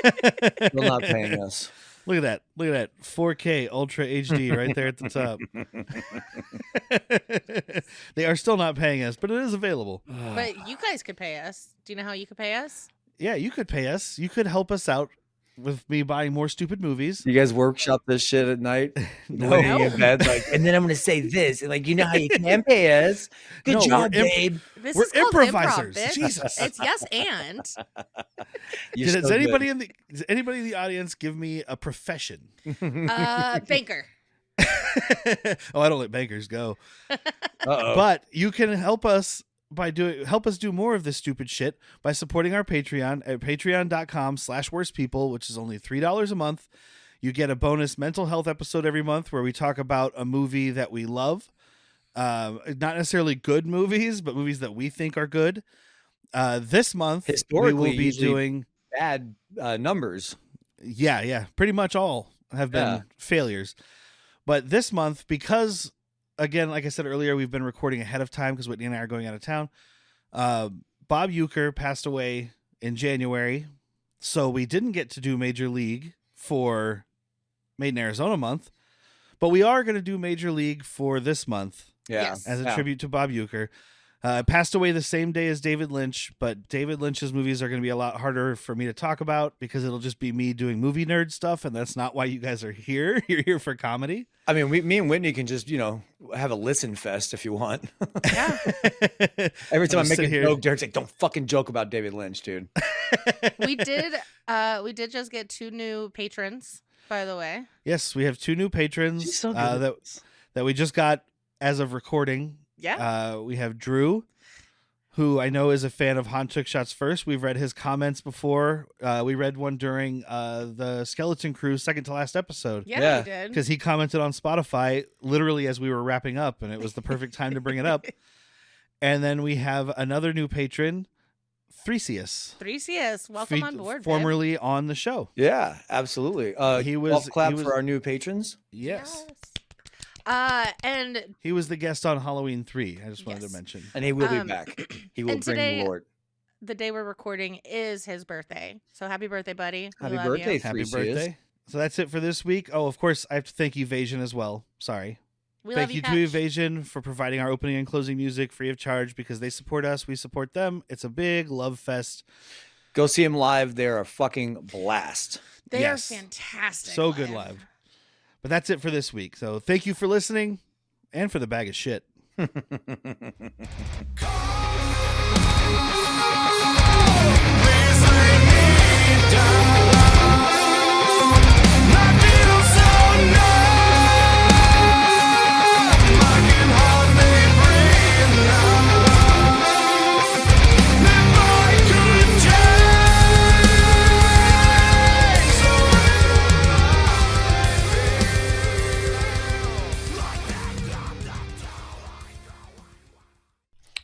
They're not paying us. Look at that. Look at that. 4K Ultra HD right there at the top. They are still not paying us, but it is available. But you guys could pay us. Do you know how you could pay us? Yeah, you could pay us. You could help us out with me buying more stupid movies. You guys workshop this shit at night? No. Laying in bed, like, and then I'm going to say this. And like, you know how you can pay us? Good No, job, we're babe. This We're is called improvisers. Improv, bitch. Jesus. It's yes and. You're Does so anybody in the audience give me a profession? Banker. Oh, I don't let bankers go. Uh-oh. But you can help us help us do more of this stupid shit by supporting our Patreon at patreon.com/worstpeople, which is only $3 a month. You get a bonus mental health episode every month where we talk about a movie that we love. Not necessarily good movies, but movies that we think are good. This month, Historically, we will be usually doing bad numbers. Yeah, pretty much all have been Yeah. failures. But this month, because again, like I said earlier, we've been recording ahead of time because Whitney and I are going out of town. Bob Euchre passed away in January, so we didn't get to do Major League for Made in Arizona month. But we are going to do Major League for this month Yeah. Yes. as a Yeah. tribute to Bob Uecker. Passed away the same day as David Lynch, but David Lynch's movies are going to be a lot harder for me to talk about because it'll just be me doing movie nerd stuff, and that's not why you guys are here. You're here for comedy. I mean, me and Whitney can just, have a listen fest if you want. Yeah. Every time I Just make sit a here. joke, Derek's like, don't fucking joke about David Lynch, dude. We did just get 2 new patrons, by the way. Yes, we have 2 new patrons She's so good. that we just got as of recording. Yeah. We have Drew, who I know is a fan of Han Took Shots First. We've read his comments before. We read one during the Skeleton Crew's second to last episode. Yeah. We did. Because he commented on Spotify literally as we were wrapping up, and it was the perfect time to bring it up. And then we have another new patron, Threesius. Threesius, welcome on board. babe. Formerly on the show. Yeah, absolutely. He Golf clap he was- for our new patrons. Yes. And He was the guest on Halloween 3. I just wanted Yes. to mention. And he will be back. He will and bring today- the Lord. the day we're recording is his birthday. So happy birthday, buddy. We Happy love birthday, You. Happy Threesius. birthday. So that's it for this week. Oh, of course, I have to thank Evasion as well. Sorry. We Thank love you Patch. to Evasion for providing our opening and closing music free of charge because they support us. We support them. It's a big love fest. Go see him live. They're a fucking blast. They Yes. are fantastic. So good live. But that's it for this week. So thank you for listening and for the bag of shit.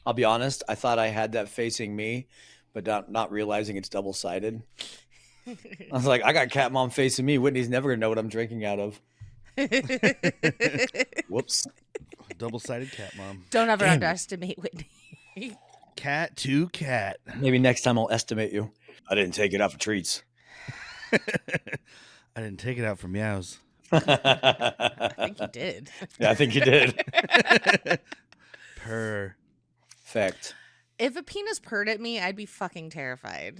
I'll be honest. I thought I had that facing me, but not realizing it's double-sided. I was like, I got Cat Mom facing me. Whitney's never going to know what I'm drinking out of. Whoops. Double-sided cat mom. Don't ever Damn it. underestimate Whitney. Cat to cat. Maybe next time I'll estimate you. I didn't take it out for treats. I didn't take it out for meows. I think you did. Yeah, I think you did. Purr. Fact. If a penis purred at me, I'd be fucking terrified.